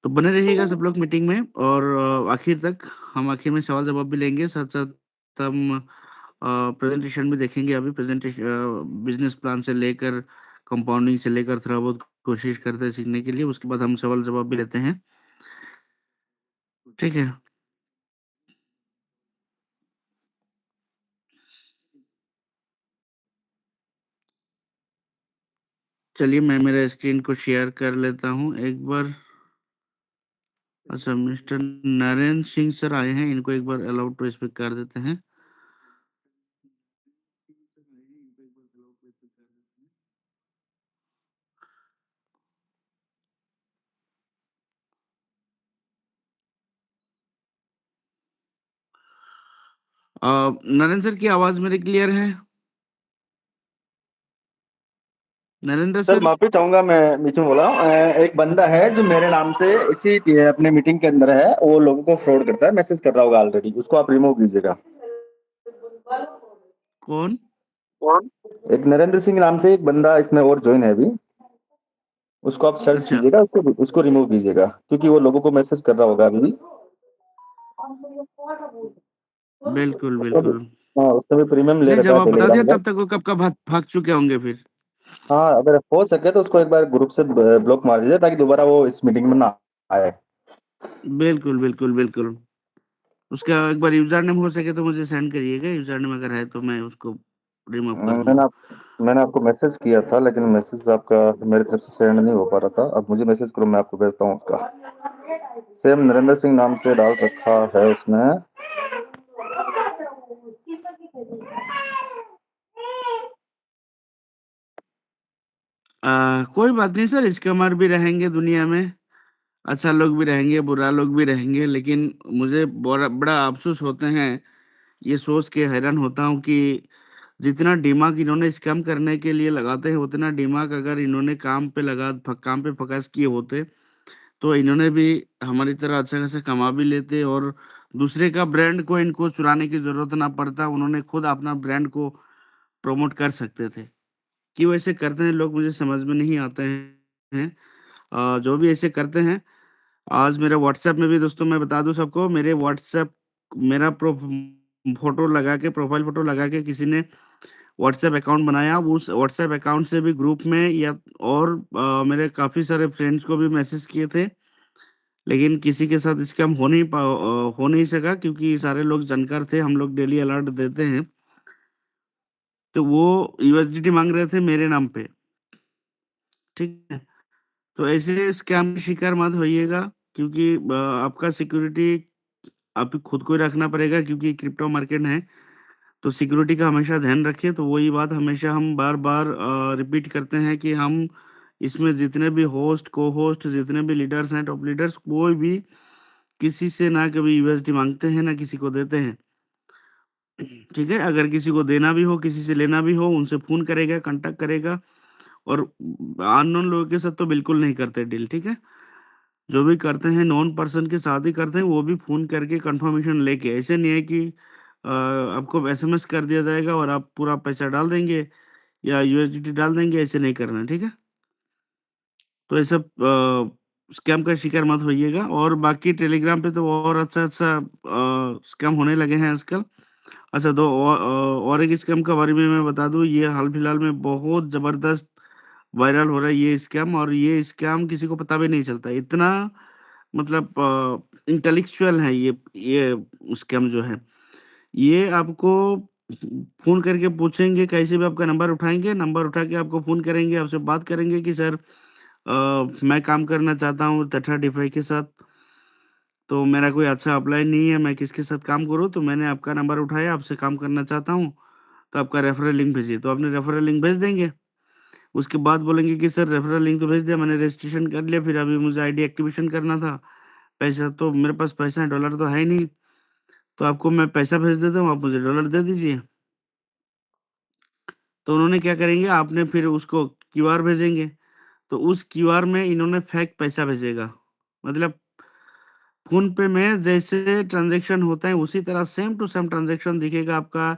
तो बने रहिएगा सब लोग मीटिंग में और आखिर तक हम आखिर में सवाल जवाब भी लेंगे, साथ-साथ हम प्रेज़ेंटेशन भी देखेंगे। अभी बिज़नेस प्लान से लेकर कंपाउंडिंग से लेकर थोड़ा बहुत कोशिश करते हैं सीखने के लिए, उसके बाद हम सवाल जवाब भी लेते हैं। ठीक है? चलिए मैं मेरा स्क्रीन को शेयर कर लेता हूँ एक बार। अच्छा, मिस्टर नरेंद्र सिंह सर आए हैं, इनको एक बार अलाउ टू स्पीक कर देते हैं। नरेंद्र सर की आवाज़ मेरी क्लियर है? Narendra sir sir? माफी चाहूंगा, मैं बीच में बोला। एक बंदा है जो मेरे नाम से इसी अपने मीटिंग के अंदर है, वो लोगों को फ्रॉड करता है, मैसेज कर रहा होगा ऑलरेडी, उसको आप रिमूव कीजिएगा। कौन? कौन? एक नरेंद्र सिंह नाम से एक बंदा इसमें और ज्वाइन है अभी, उसको आप सर्च अच्छा, कीजिएगा, उसको रिमूव कीजिएगा, क्योंकि वो लोगों को मैसेज कर रहा होगा अभी भी। बिल्कुल, उसका भी, बिल्कुल। हाँ, उसका भी प्रीमियम ले नहीं, रखा जब है आप बता टेलीग्राम दिया का। तब तक वो कब का भाग चुके होंगे फिर। हाँ, अगर हो सके तो उसको एक बार ग्रुप से ब्लॉक मार दीजिए, ताकि दोबारा वो इस मीटिंग में ना आए। बिल्कुल, बिल्कुल, बिल्कुल। उसका एक बार यूज़र नेम हो सके तो मुझे सेंड करिएगा, यूज़र नेम अगर है तो मैं उसको रिमूव कर मैंने दूँगा। आप मैंने आपको मैसेज किया था, लेकिन मैसेज आपका मेरी तरफ से सेंड नहीं हो पा रहा था। अब मुझे मैसेज करो, मैं आपको भेजता हूँ उसका। सेम नरेंद्र सिंह नाम से डाल रखा है उसने। कोई बात नहीं सर, स्कैमर भी रहेंगे दुनिया में, अच्छा लोग भी रहेंगे, बुरा लोग भी रहेंगे, लेकिन मुझे बड़ा बड़ा अफ़सोस होते हैं, ये सोच के हैरान होता हूँ कि जितना दिमाग इन्होंने स्कैम करने के लिए लगाते हैं, उतना दिमाग अगर इन्होंने काम पे फ़ोकस किए होते, तो इन्होंने भी हमारी तरह अच्छा खासा कमा भी लेते और दूसरे का ब्रांड को इनको चुराने की ज़रूरत ना पड़ता, उन्होंने खुद अपना ब्रांड को प्रमोट कर सकते थे। क्यों ऐसे करते हैं लोग मुझे समझ में नहीं आते हैं। जो भी ऐसे करते हैं, आज मेरे व्हाट्सएप में भी दोस्तों मैं बता दूँ सबको, मेरे व्हाट्सएप मेरा फ़ोटो लगा के प्रोफ़ाइल फ़ोटो लगा के किसी ने व्हाट्सएप अकाउंट बनाया, उस व्हाट्सएप अकाउंट से भी ग्रुप में या और मेरे काफ़ी सारे फ्रेंड्स को भी मैसेज किए थे, लेकिन किसी के साथ स्कैम हो नहीं सका क्योंकि सारे लोग जानकार थे, हम लोग डेली अलर्ट देते हैं। तो वो यूएसडीटी माँग रहे थे मेरे नाम पे, ठीक है? तो ऐसे स्कैम के शिकार मत होइएगा क्योंकि आपका सिक्योरिटी आप खुद को ही रखना पड़ेगा क्योंकि क्रिप्टो मार्केट है, तो सिक्योरिटी का हमेशा ध्यान रखिए। तो वही बात हमेशा हम बार-बार रिपीट करते हैं कि हम इसमें जितने भी होस्ट, को-होस्ट जितने भी लीडर्स हैं, टॉप लीडर्स कोई भी किसी से ना कभी यूएसडी माँगते हैं, ना किसी को देते हैं। ठीक है? अगर किसी को देना भी हो, किसी से लेना भी हो, उनसे फ़ोन करेगा, कॉन्टैक्ट करेगा और अननोन लोगों के साथ तो बिल्कुल नहीं करते डील, ठीक है? जो भी करते हैं नॉन पर्सन के साथ ही करते हैं, वो भी फ़ोन करके कन्फर्मेशन लेके। ऐसे नहीं है कि आपको एसएमएस कर दिया जाएगा और आप पूरा पैसा डाल देंगे या यूएसडीटी डाल देंगे, ऐसे नहीं करना है, ठीक है? तो ये सब स्कैम का शिकार मत होइएगा और बाकी टेलीग्राम पे तो और अच्छा-अच्छा स्कैम होने लगे हैं आजकल। अच्छा, और एक स्कैम के बारे में मैं बता दूँ, ये हाल-फिलहाल में बहुत ज़बरदस्त वायरल हो रहा है ये स्कैम और ये स्कैम किसी को पता भी नहीं चलता। इतना मतलब इंटेलेक्चुअल है ये स्कैम जो है। ये आपको फ़ोन करके पूछेंगे, कैसे भी आपका नंबर उठाएँगे, नंबर उठा के आपको फ़ोन करेंगे, आपसे बात करेंगे कि सर मैं काम करना चाहता हूँ टाटा डिफाई के साथ, तो मेरा कोई अच्छा अपलाइन नहीं है, मैं किसके साथ काम करूँ? तो मैंने आपका नंबर उठाया, आपसे काम करना चाहता हूँ, तो आपका रेफरल लिंक भेजिए। तो आपने रेफरल लिंक भेज देंगे। उसके बाद बोलेंगे कि सर रेफरल लिंक तो भेज दिया, मैंने रजिस्ट्रेशन कर लिया, फिर अभी मुझे आईडी एक्टिवेशन करना था। पैसा तो मेरे पास पैसा है, डॉलर तो है ही नहीं, तो आपको मैं पैसा भेज देता हूँ, आप मुझे डॉलर दे दीजिए। तो उन्होंने क्या करेंगे, आपने फिर उसको क्यूआर भेजेंगे, तो उस क्यूआर में इन्होंने फेक पैसा भेजेगा। मतलब फ़ोन पे में जैसे ट्रांज़ैक्शन होता है उसी तरह सेम टू सेम ट्रांज़ैक्शन दिखेगा आपका,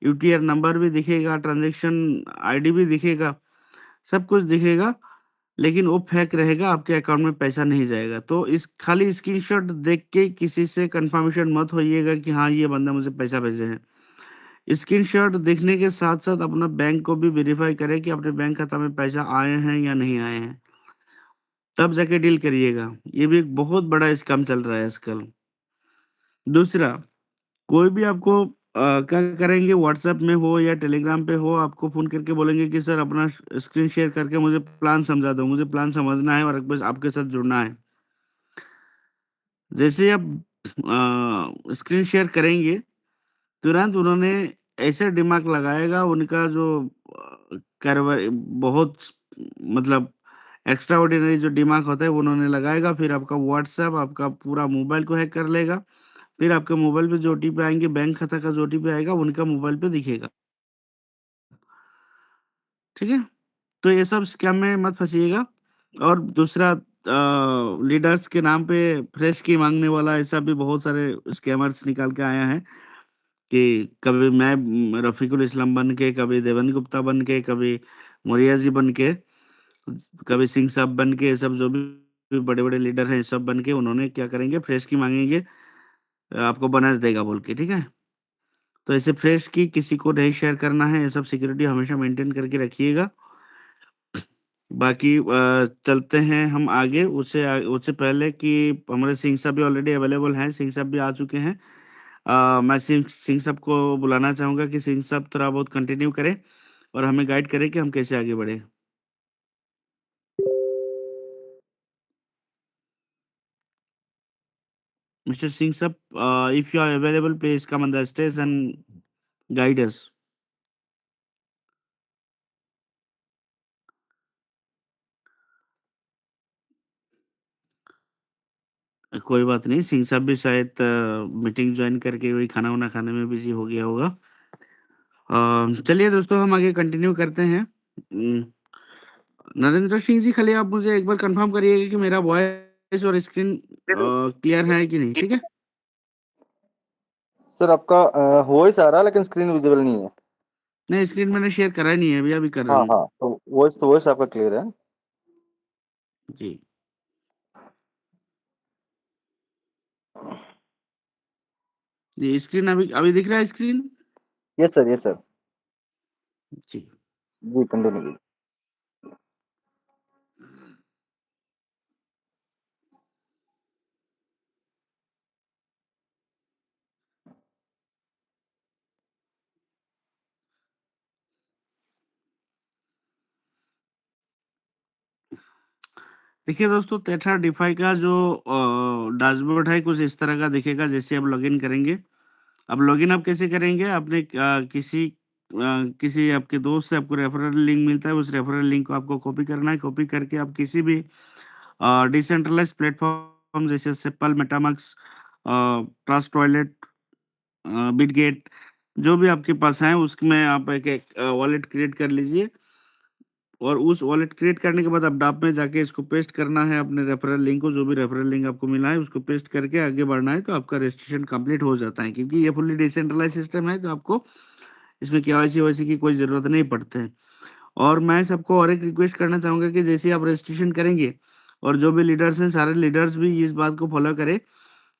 यूटीआर नंबर भी दिखेगा, ट्रांज़ैक्शन आईडी भी दिखेगा, सब कुछ दिखेगा। लेकिन वो फेक रहेगा, आपके अकाउंट में पैसा नहीं जाएगा। तो इस खाली स्क्रीनशॉट देख के किसी से कंफर्मेशन मत होइएगा कि हाँ, ये बंदा मुझे पैसा भेजे है। स्क्रीनशॉट देखने के साथ-साथ अपना बैंक को भी वेरीफाई करें कि अपने बैंक खाता में पैसा आए हैं या नहीं आए हैं, तब जाके डील करिएगा। ये भी एक बहुत बड़ा स्कैम चल रहा है आजकल। दूसरा, कोई भी आपको क्या करेंगे, व्हाट्सएप में हो या टेलीग्राम पे हो, आपको फ़ोन करके बोलेंगे कि सर अपना स्क्रीन शेयर करके मुझे प्लान समझा दो, मुझे प्लान समझना है और बस आपके साथ जुड़ना है। जैसे ही आप स्क्रीन शेयर करेंगे, तुरंत उन्होंने ऐसे दिमाग लगाएगा, उनका जो कार्रवाई बहुत मतलब एक्स्ट्राऑर्डिनरी जो दिमाग होता है वो उन्होंने लगाएगा, फिर आपका व्हाट्सएप, आपका पूरा मोबाइल को हैक कर लेगा। फिर आपके मोबाइल पे जो ओटीपी आएँगे, बैंक खाता का जो ओटीपी आएगा, उनका मोबाइल पे दिखेगा। ठीक है? तो ये सब स्कैम में मत फँसिएगा। और दूसरा, लीडर्स के नाम पे फ्रेश की माँगने वाला ऐसा भी बहुत सारे स्कैमर्स निकाल के आया है कि कभी मैं रफ़ीकुल इस्लाम बन के, कभी देवेंद्र गुप्ता बन के, कभी मौर्य जी बन के, कभी सिंह साहब बन के, ये सब जो भी बड़े-बड़े लीडर हैं, ये सब बन के उन्होंने क्या करेंगे, फ्रेश की माँगेंगे, आपको बोनस देगा बोल के, ठीक है? तो ऐसे फ्रेश की किसी को नहीं शेयर करना है, ये सब सिक्योरिटी हमेशा मेंटेन करके रखिएगा। बाकी चलते हैं हम आगे, उससे पहले कि हमारे सिंह साहब भी ऑलरेडी अवेलेबल हैं, सिंह साहब भी आ चुके हैं। मैं सिंह सिंह साहब को बुलाना चाहूँगा कि सिंह साहब थोड़ा बहुत कंटिन्यू करें और हमें गाइड करें कि हम कैसे आगे बढ़ें। Mister Singh sahab, if you are available please come on the stage and guide us. कोई बात नहीं, सिंह साहब भी शायद मीटिंग जॉइन करके वही खाना-वाना खाने में बिज़ी हो गया होगा। चलिए दोस्तों, हम आगे कंटिन्यू करते हैं। नरेंद्र सिंह जी, खाली आप मुझे एक बार कंफर्म करिएगा कि मेरा वॉइस और स्क्रीन क्लियर है कि नहीं, ठीक है? सर आपका वॉइस आ रहा है लेकिन स्क्रीन विजिबल नहीं है। नहीं, स्क्रीन मैंने शेयर करा ही नहीं है, अभी कर रहा हाँ, हूँ। हाँ, तो वॉइस आपका क्लियर है। जी। जी, स्क्रीन अभी अभी दिख रहा है screen? Yes sir, yes sir. जी। जी, कंटिन्यू कीजिए। देखिए दोस्तों, टेट्रा डिफाई का जो डैशबोर्ड है कुछ इस तरह का दिखेगा जैसे आप लॉगिन करेंगे। अब लॉगिन आप कैसे करेंगे? आपने किसी आपके दोस्त से आपको रेफरल लिंक मिलता है, उस रेफरल लिंक को आपको कॉपी करना है। कॉपी करके आप किसी भी डिसेंट्रलाइज़्ड प्लेटफ़ॉर्म जैसे सिपल, मेटामैक्स, ट्रस्ट वॉलेट, बिटगेट, जो भी आपके पास है उसमें आप एक एक वॉलेट क्रिएट कर लीजिए और उस वॉलेट क्रिएट करने के बाद आप डाप में जाके इसको पेस्ट करना है अपने रेफरल लिंक को, जो भी रेफरल लिंक आपको मिला है उसको पेस्ट करके आगे बढ़ना है, तो आपका रजिस्ट्रेशन कंप्लीट हो जाता है। क्योंकि ये फुल्ली डिसेंट्रलाइज़्ड सिस्टम है, तो आपको इसमें केवाईसी-ओवाईसी की कोई ज़रूरत नहीं पड़ते हैं। और मैं सबको और एक रिक्वेस्ट करना चाहूँगा कि जैसे आप रजिस्ट्रेशन करेंगे और जो भी लीडर्स हैं, सारे लीडर्स भी इस बात को फ़ॉलो करें,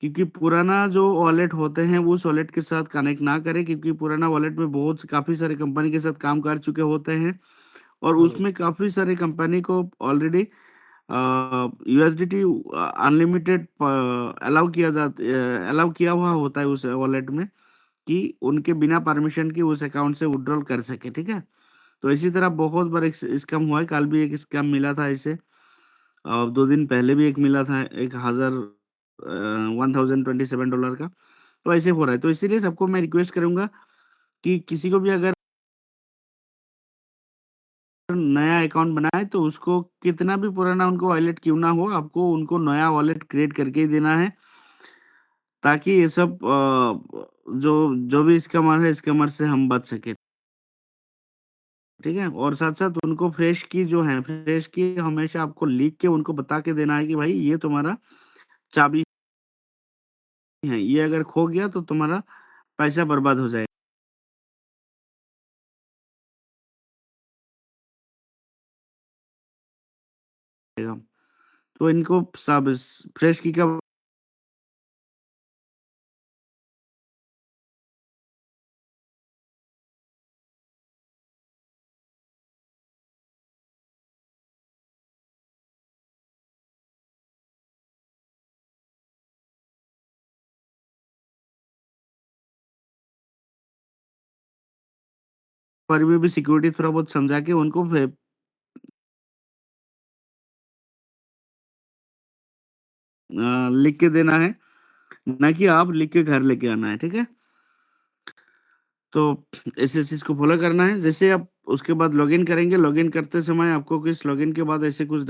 क्योंकि पुराना जो वॉलेट होते हैं, उस वॉलेट के साथ कनेक्ट ना करें, क्योंकि पुराना वॉलेट में काफ़ी सारे कंपनी के साथ काम कर चुके होते हैं और हाँ जी। उसमें काफ़ी सारे कंपनी को ऑलरेडी यूएसडीटी अनलिमिटेड अलाउ किया हुआ होता है उस वॉलेट में कि उनके बिना परमिशन के उस अकाउंट से विथड्रॉल कर सके, ठीक है? तो इसी तरह बहुत बार एक स्कैम हुआ है, कल भी एक स्कैम मिला था ऐसे, 2 दिन पहले भी एक मिला था, $1027 का, तो ऐसे हो रहा है। तो इसीलिए सबको मैं रिक्वेस्ट करूँगा कि किसी को भी अगर नया अकाउंट बनाए तो उसको कितना भी पुराना उनको वॉलेट क्यों ना हो, आपको उनको नया वॉलेट क्रिएट करके ही देना है, ताकि ये सब जो जो भी स्कैमर है, स्कैमर से हम बच सकें, ठीक है? और साथ-साथ उनको फ्रेश की हमेशा आपको लिख के उनको बता के देना है कि भाई ये तुम्हारा चाबी है, ये अगर खो गया तो तुम्हारा पैसा बर्बाद हो जाएगा। तो इनको सब फ्रेश की का पर भी सिक्योरिटी थोड़ा बहुत समझा के उनको लिख के देना है, ना कि आप लिख के घर लेके आना है, ठीक है? तो ऐसे चीज़ को फ़ॉलो करना है। जैसे आप उसके बाद लॉगिन करेंगे, लॉगिन करते समय आपको कुछ लॉगिन के बाद ऐसे कुछ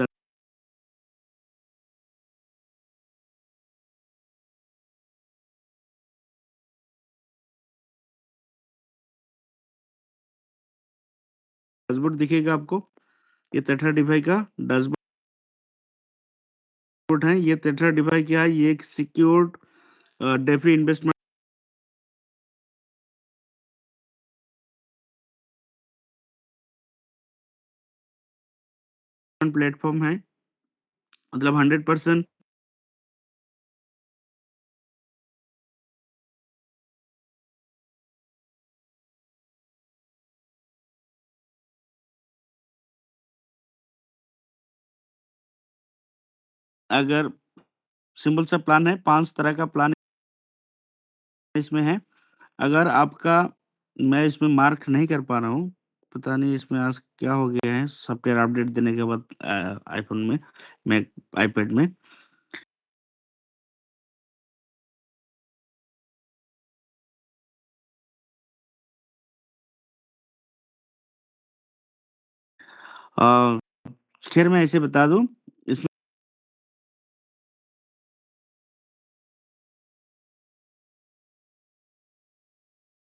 डैशबोर्ड दिखेगा आपको। ये टेट्राडिफाई का डैशबोर्ड है। ये टेट्राडिफाई क्या है? ये एक सिक्योर्ड डेफी इन्वेस्टमेंट प्लेटफ़ॉर्म है। मतलब 100% अगर सिंपल सा प्लान है, 5 तरह का प्लान इसमें है। अगर आपका मैं इसमें मार्क नहीं कर पा रहा हूँ, पता नहीं इसमें आज क्या हो गया है सॉफ्टवेयर अपडेट देने के बाद आईफ़ोन में, मैक आईपैड में। अ, खैर मैं ऐसे बता दूँ, इसमें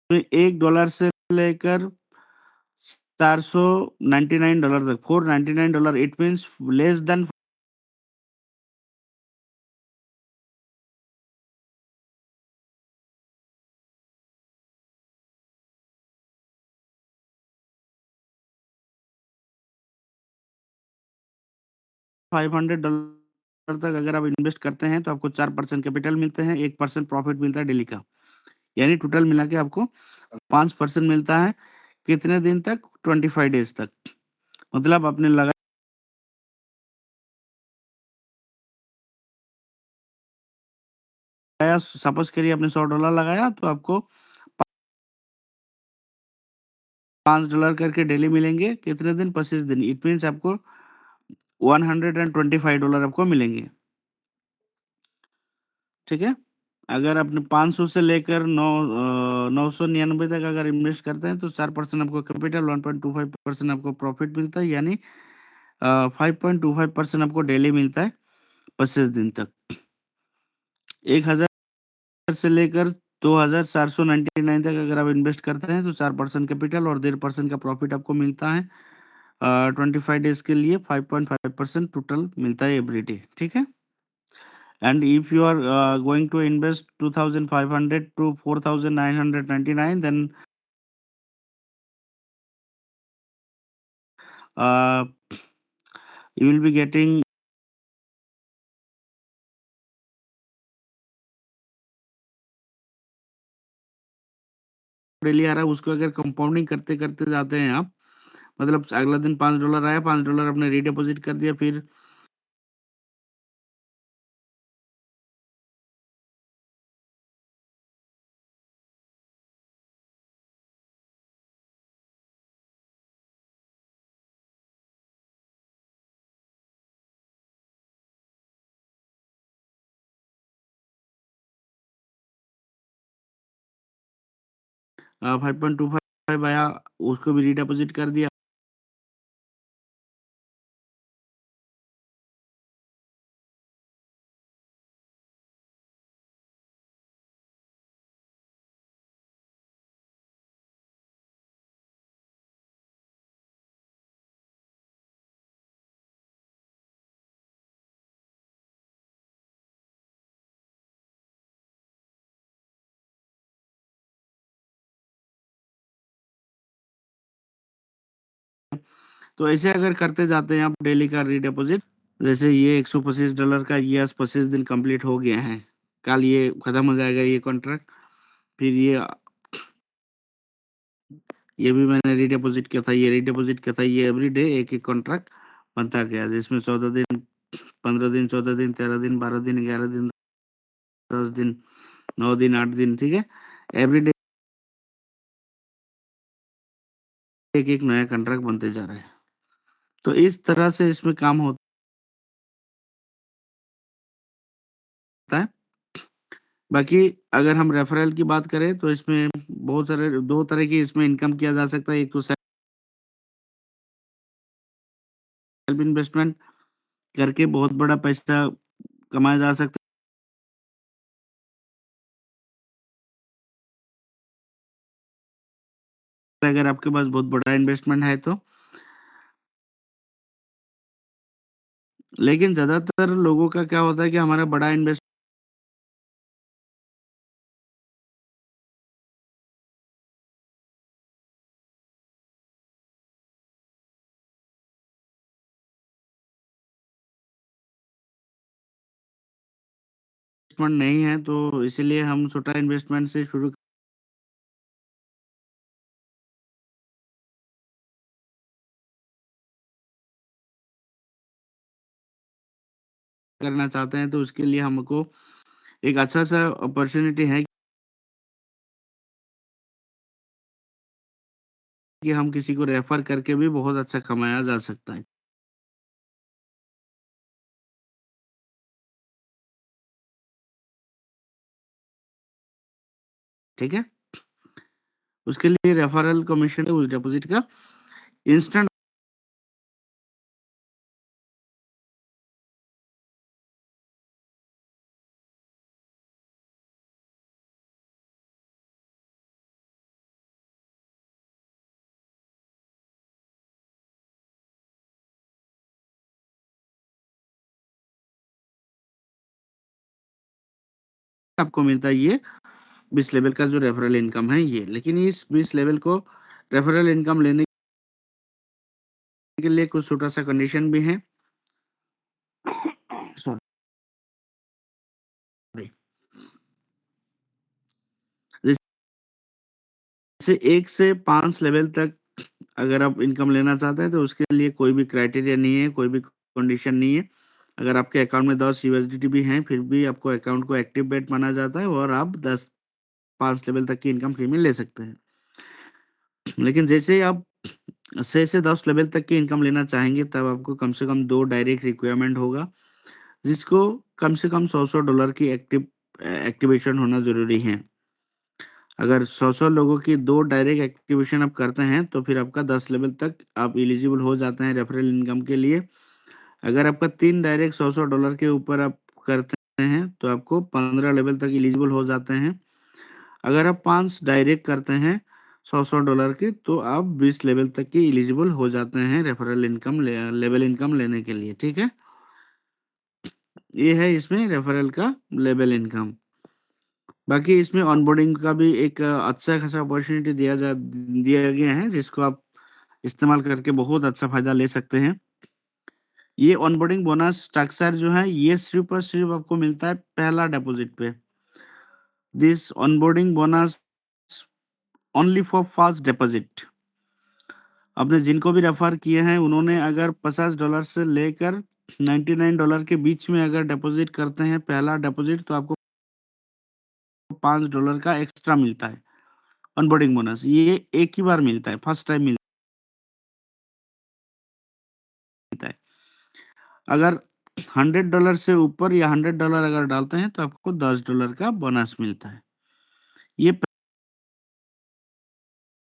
$1 से लेकर $499 तक, $499 इट मीन्स लेस देन $500 तक अगर आप इन्वेस्ट करते हैं, तो आपको 4% कैपिटल मिलते हैं, 1% प्रॉफिट मिलता है डेली का। यानी टोटल मिला के आपको 5% मिलता है। कितने दिन तक? 25 डेज़ तक। मतलब आपने लगाया, सपोज़ करिए आपने $100 लगाया, तो आपको $5 करके डेली मिलेंगे। कितने दिन? 25 दिन। इट मीन्स आपको $125 आपको मिलेंगे। ठीक है? अगर आपने 500 से लेकर 999 तक अगर इन्वेस्ट करते हैं, तो 4% आपको कैपिटल, 1.25% आपको प्रॉफिट मिलता है, यानी 5.25% आपको डेली मिलता है 25 दिन तक। 1000 से लेकर 2499 तक अगर आप इन्वेस्ट करते हैं, तो 4% कैपिटल और 1.5% का प्रॉफिट आपको मिलता है। 25 डेज़ के लिए 5.5% टोटल मिलता है एवरी डे, ठीक है? And if you are going to invest 2500 to 4999, then uh, you will be getting daily आ रहा है, उसको अगर कंपाउंडिंग करते करते जाते हैं आप, मतलब अगला दिन $5 आया, $5 आपने रीडिपॉजिट कर दिया, फिर अ, 5.25 आया, उसको भी रीडिपॉजिट कर दिया। तो ऐसे अगर करते जाते हैं आप डेली का रीडिपॉजिट, जैसे ये $125 का, ये आज 25 दिन कंप्लीट हो गया है, कल ये खत्म हो जाएगा ये कॉन्ट्रैक्ट। फिर ये भी मैंने रीडिपॉजिट किया था, ये रीडिपॉजिट किया था, ये एवरीडे एक-एक कॉन्ट्रैक्ट बनता गया, जिसमें 14 दिन, 15 दिन, 14 दिन, 13 दिन, 12 दिन, 11 दिन, 10 दिन, 9 दिन, 8 दिन, ठीक है? एवरीडे एक-एक नया कॉन्ट्रैक्ट बनते जा रहे हैं। तो इस तरह से इसमें काम होता है। बाकी अगर हम रेफरल की बात करें तो इसमें बहुत सारे 2 तरह की इसमें इनकम किया जा सकता है। एक तो सेल्फ इन्वेस्टमेंट करके बहुत बड़ा पैसा कमाया जा सकता है अगर आपके पास बहुत बड़ा इन्वेस्टमेंट है तो। लेकिन ज़्यादातर लोगों का क्या होता है कि हमारा बड़ा इन्वेस्टमेंट नहीं है, तो इसीलिए हम छोटा इन्वेस्टमेंट से शुरू करना चाहते हैं, तो उसके लिए हमको एक अच्छा-सा अपॉर्च्युनिटी है कि हम किसी को रेफर करके भी बहुत अच्छा कमाया जा सकता है। ठीक है? उसके लिए रेफरल कमीशन है उस डिपॉज़िट का इंस्टेंट आपको मिलता है ये 20 लेवल का जो रेफरल इनकम है ये। लेकिन इस 20 लेवल को रेफरल इनकम लेने के लिए कुछ छोटा-सा कंडीशन भी है। सॉरी। जैसे 1 से 5 लेवल तक अगर आप इनकम लेना चाहते हैं, तो उसके लिए कोई भी क्राइटेरिया नहीं है, कोई भी कंडीशन नहीं है। अगर आपके अकाउंट में 10 यूएसडीटी भी हैं, फिर भी आपको अकाउंट को एक्टिव बेट माना जाता है और आप 5 लेवल तक की इनकम फ्री में ले सकते हैं। लेकिन जैसे ही आप 6 से 10 लेवल तक की इनकम लेना चाहेंगे, तब आपको कम से कम 2 डायरेक्ट रिक्वायरमेंट होगा, जिसको कम से कम $100 की एक्टिवेशन होना ज़रूरी है। अगर 100-100 लोगों की 2 डायरेक्ट एक्टिवेशन आप करते हैं, तो फिर आपका 10 लेवल तक आप एलिजिबल हो जाते हैं रेफरल इनकम के लिए। अगर आपका 3 डायरेक्ट $100 के ऊपर आप करते हैं, तो आपको 15 लेवल तक एलिजिबल हो जाते हैं। अगर आप 5 डायरेक्ट करते हैं $100 के, तो आप 20 लेवल तक के एलिजिबल हो जाते हैं रेफरल इनकम लेवल इनकम लेने के लिए, ठीक है? ये है इसमें रेफरल का लेवल इनकम। बाकी इसमें ऑनबोर्डिंग का भी एक अच्छा खासा अपॉर्चुनिटी दिया गया है, जिसको आप इस्तेमाल करके बहुत अच्छा फ़ायदा ले सकते हैं। ये ऑनबोर्डिंग बोनस स्ट्रक्चर जो है, ये सिर्फ़ और सिर्फ़ आपको मिलता है पहला डिपॉज़िट पे। This onboarding bonus only for first deposit. आपने जिनको भी रेफ़र किए हैं, उन्होंने अगर $50 से लेकर $99 के बीच में अगर डिपॉज़िट करते हैं पहला डिपॉज़िट, तो आपको $5 का एक्स्ट्रा मिलता है, ऑनबोर्डिंग बोनस। ये एक ही बार मिलता है, फर्स्ट टाइम मिलता है। अगर $100 से ऊपर या $100 अगर डालते हैं, तो आपको $10 का बोनस मिलता है। ये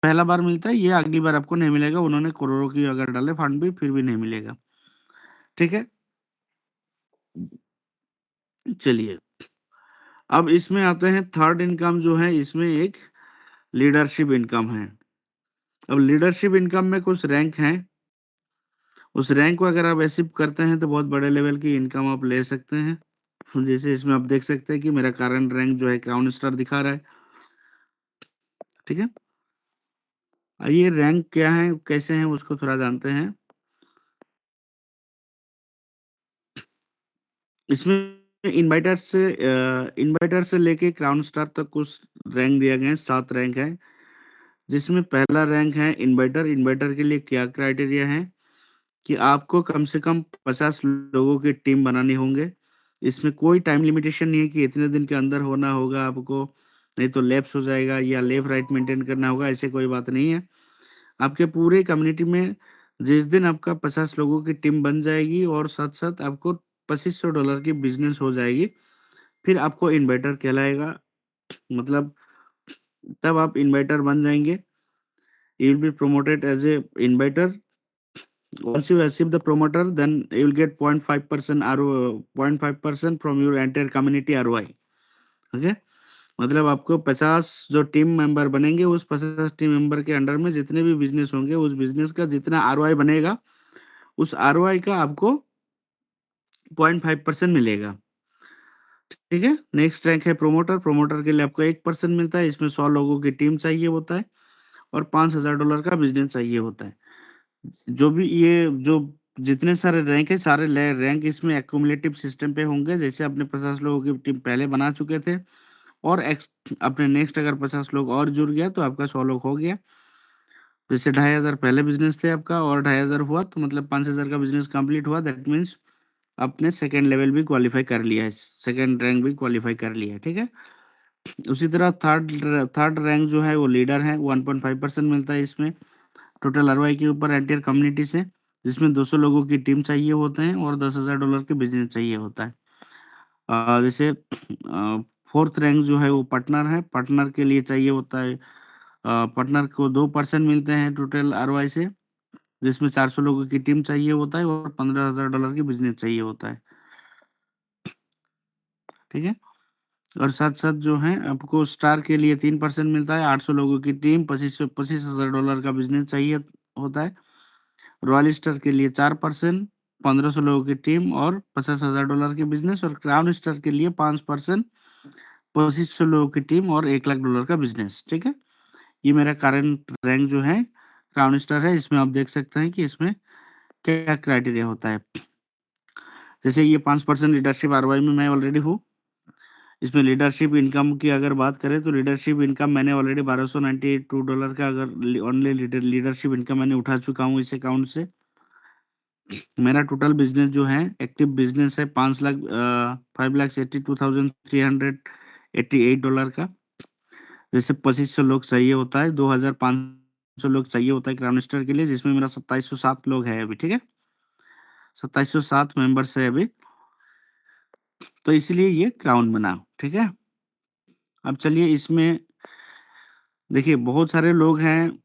पहला बार मिलता है, ये अगली बार आपको नहीं मिलेगा। उन्होंने करोड़ों की अगर डाले फंड भी, फिर भी नहीं मिलेगा। ठीक है? चलिए, अब इसमें आते हैं थर्ड इनकम जो है, इसमें एक लीडरशिप इनकम है। अब लीडरशिप इनकम में कुछ रैंक हैं। उस रैंक को अगर आप अचीव करते हैं, तो बहुत बड़े लेवल की इनकम आप ले सकते हैं। जैसे इसमें आप देख सकते हैं कि मेरा करंट रैंक जो है क्राउन स्टार दिखा रहा है। ठीक है? ये रैंक क्या है, कैसे हैं, उसको थोड़ा जानते हैं। इसमें इन्वाइटर से लेके क्राउन स्टार तक कुछ रैंक दिया गया है, 7 रैंक है, जिसमें पहला रैंक है इन्वाइटर। इन्वाइटर के लिए क्या क्राइटेरिया है कि आपको कम से कम 50 लोगों की टीम बनानी होंगे। इसमें कोई टाइम लिमिटेशन नहीं है कि इतने दिन के अंदर होना होगा आपको, नहीं तो लैप्स हो जाएगा या लेफ्ट राइट मेंटेन करना होगा, ऐसे कोई बात नहीं है। आपके पूरे कम्युनिटी में जिस दिन आपका 50 लोगों की टीम बन जाएगी और साथ-साथ आपको $2500 की बिज़नेस हो जाएगी, फिर आपको इन्वाइटर कहलाएगा। मतलब तब आप इन्वाइटर बन जाएँगे। You will be promoted as a inviter. Once you achieve the promoter, then you will get 0.5% RO 0.5% from your entire community ROI. Okay, मतलब आपको 50 जो टीम मेंबर बनेंगे, उस 50 टीम मेंबर के अंडर में जितने भी बिजनेस होंगे, उस बिजनेस का जितना ROI बनेगा, उस ROI का आपको 0.5% मिलेगा। ठीक है। नेक्स्ट रैंक है प्रोमोटर। प्रोमोटर के लिए आपको 1% मिलता है। इसमें 100 लोगों की टीम चाहिए होता है और $5000 का बिजनेस चाहिए होता है। जो भी ये जो जितने सारे रैंक है, सारे रैंक इसमें एक्युमुलेटिव सिस्टम पे होंगे। जैसे आपने 50 लोगों की टीम पहले बना चुके थे और अपने नेक्स्ट अगर 50 लोग और जुड़ गया तो आपका 100 लोग हो गया। जैसे 2500 पहले बिजनेस थे आपका और 2500 हुआ तो मतलब 5000 का बिजनेस कंप्लीट हुआ। दैट मीन्स आपने सेकंड लेवल भी क्वालिफाई कर लिया है, सेकंड रैंक भी क्वालिफाई कर लिया है। ठीक है। उसी तरह थर्ड रैंक जो है वो लीडर है। 1.5% मिलता है इसमें टोटल ROI के ऊपर एंटायर कम्युनिटी से, जिसमें 200 लोगों की टीम चाहिए होते हैं और $10,000 के बिजनेस चाहिए होता है। जैसे फोर्थ रैंक जो है वो पार्टनर है। पार्टनर के लिए चाहिए होता है, पार्टनर को 2% मिलते हैं टोटल ROI से, जिसमें 400 लोगों की टीम चाहिए होता है और $15,000 की बिजनेस चाहिए होता है। ठीक है। और साथ-साथ जो है आपको स्टार के लिए 3% मिलता है। 800 लोगों की टीम, $25,000 का बिज़नेस चाहिए होता है। रॉयल स्टार के लिए 4%, 1500 लोगों की टीम और $50,000 की बिज़नेस। और क्राउन स्टार के लिए 5%, 2500 लोगों की टीम और $1,00,000 का बिज़नेस। ठीक है। ये मेरा करंट रैंक जो है क्राउन स्टार है। इसमें आप देख सकते हैं कि इसमें क्या क्राइटेरिया होता है। जैसे ये 5% लीडरशिप ROI में मैं ऑलरेडी हूँ। इसमें लीडरशिप इनकम की अगर बात करें तो लीडरशिप इनकम मैंने ऑलरेडी $1292 का अगर ओनली लीडरशिप इनकम मैंने उठा चुका हूँ इस अकाउंट से। मेरा टोटल बिजनेस जो है एक्टिव बिजनेस है $5,82,388 का। जैसे 2500 लोग चाहिए होता है, 2500 लोग चाहिए होता है क्राउन स्टार के लिए, जिसमें मेरा 2707 लोग है अभी। ठीक है। 2707 मेंबर्स है अभी, तो इसलिए ये क्राउन बना। ठीक है। अब चलिए इसमें देखिए बहुत सारे लोग हैं,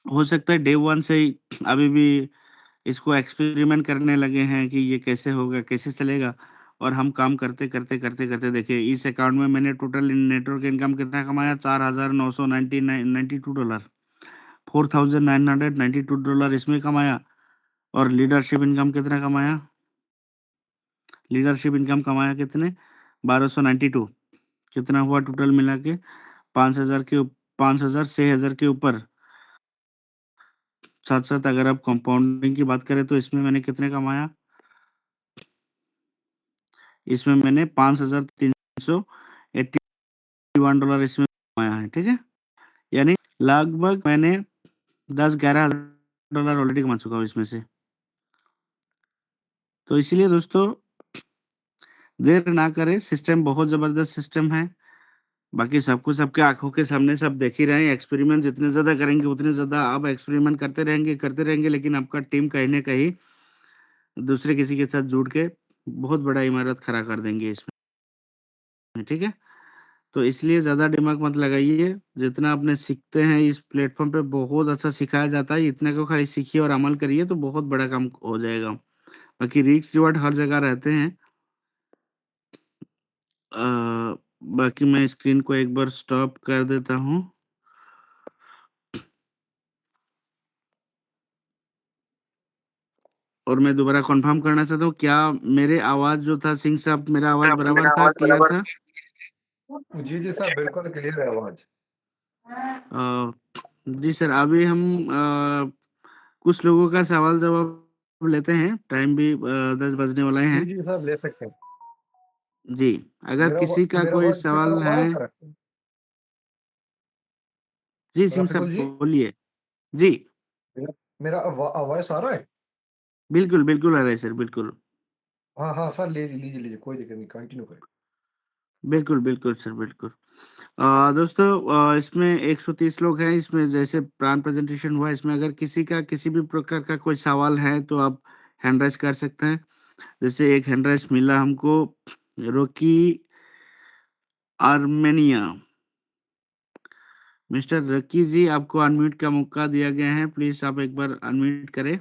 हो सकता है डे 1 से ही अभी भी इसको एक्सपेरिमेंट करने लगे हैं कि ये कैसे होगा, कैसे चलेगा। और हम काम करते देखिए इस अकाउंट में मैंने टोटल नेटवर्क इनकम कितना कमाया, $4,992, $4,992 इसमें कमाया। और लीडरशिप इनकम कितना कमाया, लीडरशिप इनकम कमाया कितने, 1292। कितना हुआ टोटल मिला के 5,000 के 5,000 6,000 के ऊपर। साथ साथ अगर आप कंपाउंडिंग की बात करें तो इसमें मैंने कितने कमाया, इसमें मैंने $5,381 इसमें कमाया है। ठीक है। यानी लगभग मैंने 10-11 हज़ार डॉलर ऑलरेडी कमा चुका हूँ इसमें से। तो इसीलिए दोस्तों देर ना करें, सिस्टम बहुत ज़बरदस्त सिस्टम है। बाकी सब कुछ सबके आँखों के सामने सब देख ही रहे हैं। एक्सपेरिमेंट जितने ज़्यादा करेंगे उतने ज़्यादा आप एक्सपेरिमेंट करते रहेंगे, लेकिन आपका टीम कहीं न कहीं दूसरे किसी के साथ जुड़ के बहुत बड़ा इमारत खड़ा कर देंगे इसमें। ठीक है। तो इसलिए ज़्यादा दिमाग मत लगाइए। जितना आपने सीखते हैं इस प्लेटफ़ॉर्म पे बहुत अच्छा सिखाया जाता है। इतने को खाली सीखिए और अमल करिए तो बहुत बड़ा काम हो जाएगा। बाकी रिस्क रिवार्ड हर जगह रहते हैं। अ, बाकी मैं स्क्रीन को एक बार स्टॉप कर देता हूँ। और मैं दोबारा कन्फर्म करना चाहता हूँ, क्या मेरे आवाज़ जो था सिंह साहब, मेरा आवाज़ आप बराबर मेरा था, आवाज़ क्लियर बराबर था? जी, जी सर, बिल्कुल क्लियर है आवाज़। अ, जी सर, अभी हम कुछ लोगों का सवाल-जवाब लेते हैं। टाइम भी 10 बजने वाले जी, हैं। जी सर, ले सकते हैं। जी, अगर किसी का मेरा कोई वॉइस क्लियर सवाल हो पा रहा है। है सर? जी, सिंह साहब रफीकुल जी, बोलिए। जी, मेरा मेरा वॉइस आ रहा है? बिल्कुल, बिल्कुल आ रहा है सर, बिल्कुल। हाँ, हाँ सर, लीजिए, कोई दिक्कत नहीं, कंटिन्यू करें। बिल्कुल, बिल्कुल सर, बिल्कुल। दोस्तों, इसमें 130 लोग हैं, इसमें जैसे प्राण प्रेज़ेंटेशन हुआ, इसमें अगर किसी का किसी भी प्रकार का कोई सवाल है, तो आप हैंड राइज़ कर सकते हैं। जैसे एक हैंड राइज़ मिला हमको, रॉकी आर्मेनिया। मिस्टर रॉकी जी, आपको अनम्यूट का मौका दिया गया है, प्लीज़ आप एक बार अनम्यूट करें।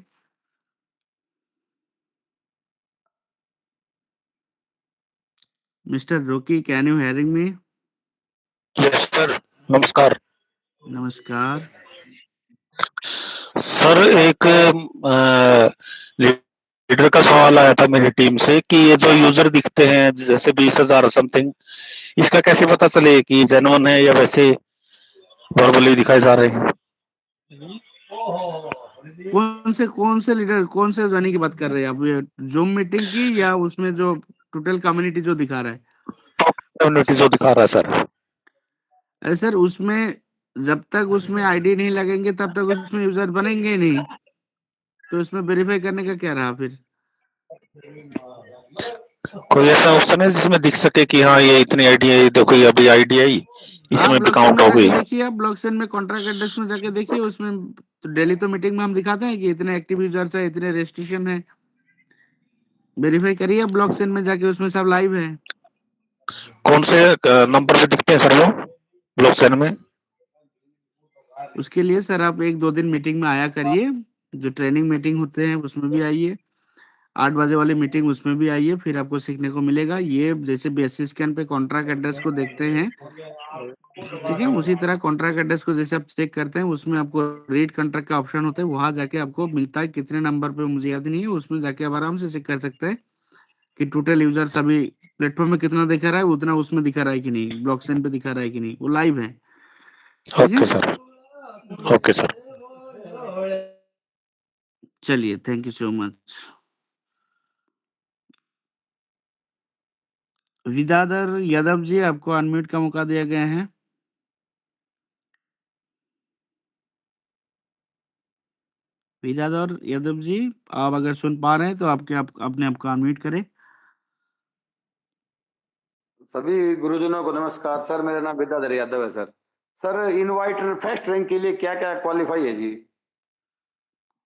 Mister Rocky, can you hearing me? Yes sir, नमस्कार। नमस्कार। सर एक लीडर का सवाल आया था मेरी टीम से कि ये जो यूजर दिखते हैं जैसे 20,000 समथिंग, इसका कैसे पता चले कि जेन्युइन है या वैसे वर्बली दिखाए जा रहे हैं? कौन से लीडर, कौन से जॉइनिंग की बात कर रहे हैं आप? ये ज़ूम मीटिंग की या उसमें जो टोटल कम्युनिटी जो दिखा रहा है? टॉप कम्युनिटी जो दिखा रहा है सर। अरे सर, उसमें जब तक उसमें आईडी नहीं लगेंगे तब तक उसमें यूज़र बनेंगे ही नहीं। तो इसमें वेरीफ़ाई करने का क्या रहा फिर? कोई ऐसा ऑप्शन है जिसमें दिख सके कि हाँ ये इतनी आईडी है, देखो ये अभी आईडी आई, आप इसमें भी ब्लॉकचेन काउंट में हो जाके गई। देखिए, आप ब्लॉकचेन में कॉन्ट्रैक्ट एड्रेस में जाके देखिए, उसमें तो डेली तो मीटिंग में हम दिखाते हैं कि इतने एक्टिव यूज़र्स हैं, इतने रजिस्ट्रेशन है। वेरीफ़ाई करिए आप ब्लॉकचेन में जाके, उसमें सब लाइव है। कौन से नंबर पे दिखते हैं सर वो ब्लॉकचेन में? उसके लिए सर आप 1-2 दिन मीटिंग में आया करिए, जो ट्रेनिंग मीटिंग होते हैं उसमें भी आइए, 8 बजे वाली मीटिंग उसमें भी आइए, फिर आपको सीखने को मिलेगा। ये जैसे बेसिस स्कैन पे कॉन्ट्रैक्ट एड्रेस को देखते हैं, ठीक है? उसी तरह कॉन्ट्रैक्ट एड्रेस को जैसे आप चेक करते हैं, उसमें आपको रीड कॉन्ट्रैक्ट का ऑप्शन होता है, वहाँ जाके आपको मिलता है कितने नंबर पे मुझे याद नहीं है, उसमें जाके आप आराम से चेक कर सकते हैं कि टोटल यूज़र्स अभी प्लेटफ़ॉर्म में कितना दिखा रहा है, उतना उसमें दिखा रहा है कि नहीं, ब्लॉकचेन पे दिखा रहा है कि नहीं, वो लाइव है, ठीक है? Okay sir, okay sir. चलिए, thank you so much. Vidyadhar Yadav ji, आपको अनम्यूट का मौका दिया गया है। विद्याधर यादव जी, आप अगर सुन पा रहे हैं तो अपने आप को अनम्यूट करें। सभी गुरुजनों को नमस्कार सर। मेरा नाम विद्याधर यादव है सर। सर, इनवाइटर फर्स्ट रैंक के लिए क्या क्या क्वालिफाई है जी?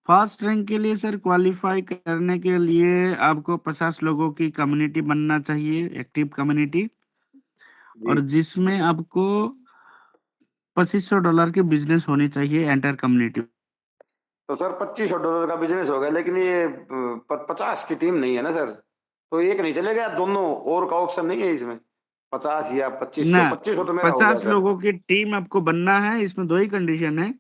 फर्स्ट रैंक के लिए सर क्वालीफाई करने के लिए आपको 50 लोगों की कम्युनिटी बनना चाहिए, एक्टिव कम्युनिटी, जी। और जिसमें आपको $2500 की बिजनेस होनी चाहिए एंटर कम्युनिटी। तो सर $2500 का बिजनेस हो गया, लेकिन ये 50 की टीम नहीं है ना सर। तो एक नहीं चलेगा, दोनों और का ऑप्शन नहीं है इसमें? 50 या 2500? ना, 2500 तो मेरा हो गया 50 सर। लोगों की टीम आपको बनना है, इसमें 2 ही कंडीशन है।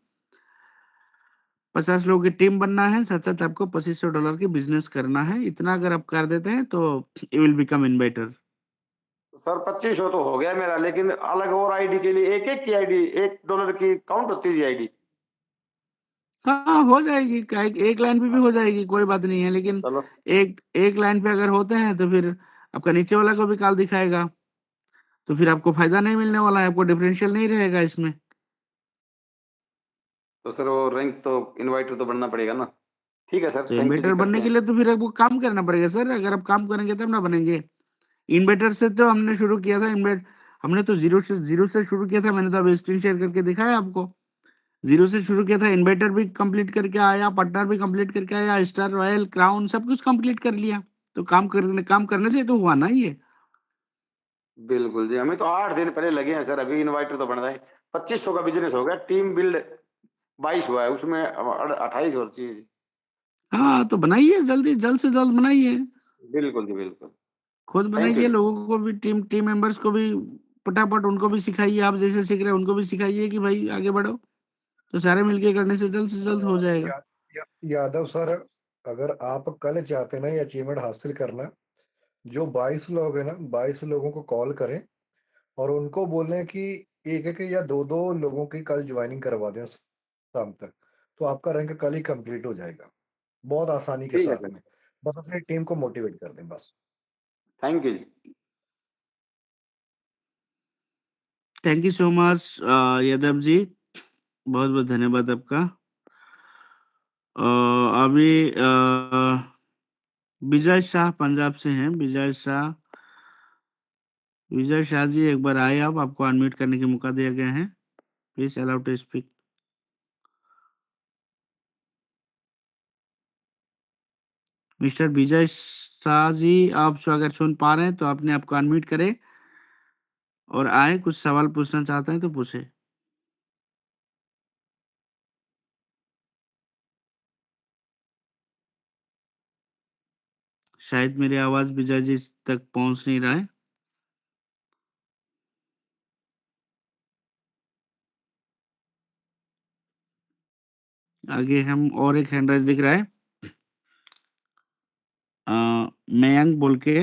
50 लोगों की टीम बनना है, साथ-साथ आपको $2500 की बिजनेस करना है। इतना अगर आप कर देते हैं तो यू विल बिकम इन्वाइटर। तो सर 2500 तो हो गया मेरा, लेकिन अलग और आईडी के लिए एक एक की आईडी $1 की काउंट होती है आईडी? हाँ, हो जाएगी, क्या एक लाइन पे भी हो जाएगी, कोई बात नहीं है, लेकिन चलो। एक एक लाइन पे अगर होते हैं तो फिर आपका नीचे वाला को भी कॉल दिखाएगा, तो फिर आपको फ़ायदा नहीं मिलने वाला है, आपको डिफरेंशियल नहीं रहेगा इसमें। तो सर वो रैंक तो इनवाइटर तो बनना पड़ेगा ना? ठीक है सर, तो थैंक यू जी, इन्वेटर करते बनने के हैं। लिए तो फिर आपको काम करना पड़ेगा सर, अगर आप काम करेंगे तब ना बनेंगे। इन्वेटर से तो हमने शुरू किया था, इन्वेट हमने तो ज़ीरो से शुरू किया था, मैंने तो अभी स्क्रीन शेयर करके दिखाया आपको। ज़ीरो से शुरू किया था, इन्वेटर भी कंप्लीट करके आया, पार्टनर भी कंप्लीट करके आया, स्टार रॉयल, क्राउन सब कुछ कंप्लीट कर लिया। तो काम करने से तो हुआ ना ये। बिल्कुल जी, हमें तो 8 दिन पहले लगे हैं सर, अभी इन्वाइटर तो बन रहा है। 2500 का बिज़नेस हो गया, टीम बिल्ड 22 हुआ है, उसमें 28 और चाहिए जी। हाँ, तो बनाइए जल्दी, जल्द से जल्द बनाइए। बिल्कुल जी, बिल्कुल। खुद थैंक यू बनाइए, जी। लोगों को भी टीम टीम मेंबर्स को भी फटाफट उनको भी सिखाइए, आप जैसे सीख रहे हैं उनको भी सिखाइए कि भाई आगे बढ़ो। तो सारे मिलके करने से जल्द हो जाएगा। या, यादव सर, अगर आप कल चाहते ना ये अचीवमेंट हासिल करना, जो 22 लोग हैं ना, 22 लोगों को कॉल करें और उनको बोलें कि एक एक या दो दो लोगों की कल ज्वाइनिंग करवा दें शाम तक, तो आपका रैंक कल ही कंप्लीट हो जाएगा, बहुत आसानी के ठीक है साथ सर। में। बस अपनी टीम को मोटिवेट कर दें बस। थैंक यू जी। Thank you so much Yadav ji, बहुत बहुत धन्यवाद आपका। अभी विजय शाह पंजाब से हैं। विजय शाह जी, एक बार आए आप, आपको अनम्यूट करने का मौका दिया गया है। Please allow to speak. Mister Vijay Shah ji, आप अगर सुन पा रहे हैं तो अपने आप को अनम्यूट करें और आए, कुछ सवाल पूछना चाहते हैं तो पूछे। शायद मेरी आवाज विजय जी तक पहुंच नहीं रहा है। आगे हम और एक हैंड राइज दिख रहा है, मयंक बोल के।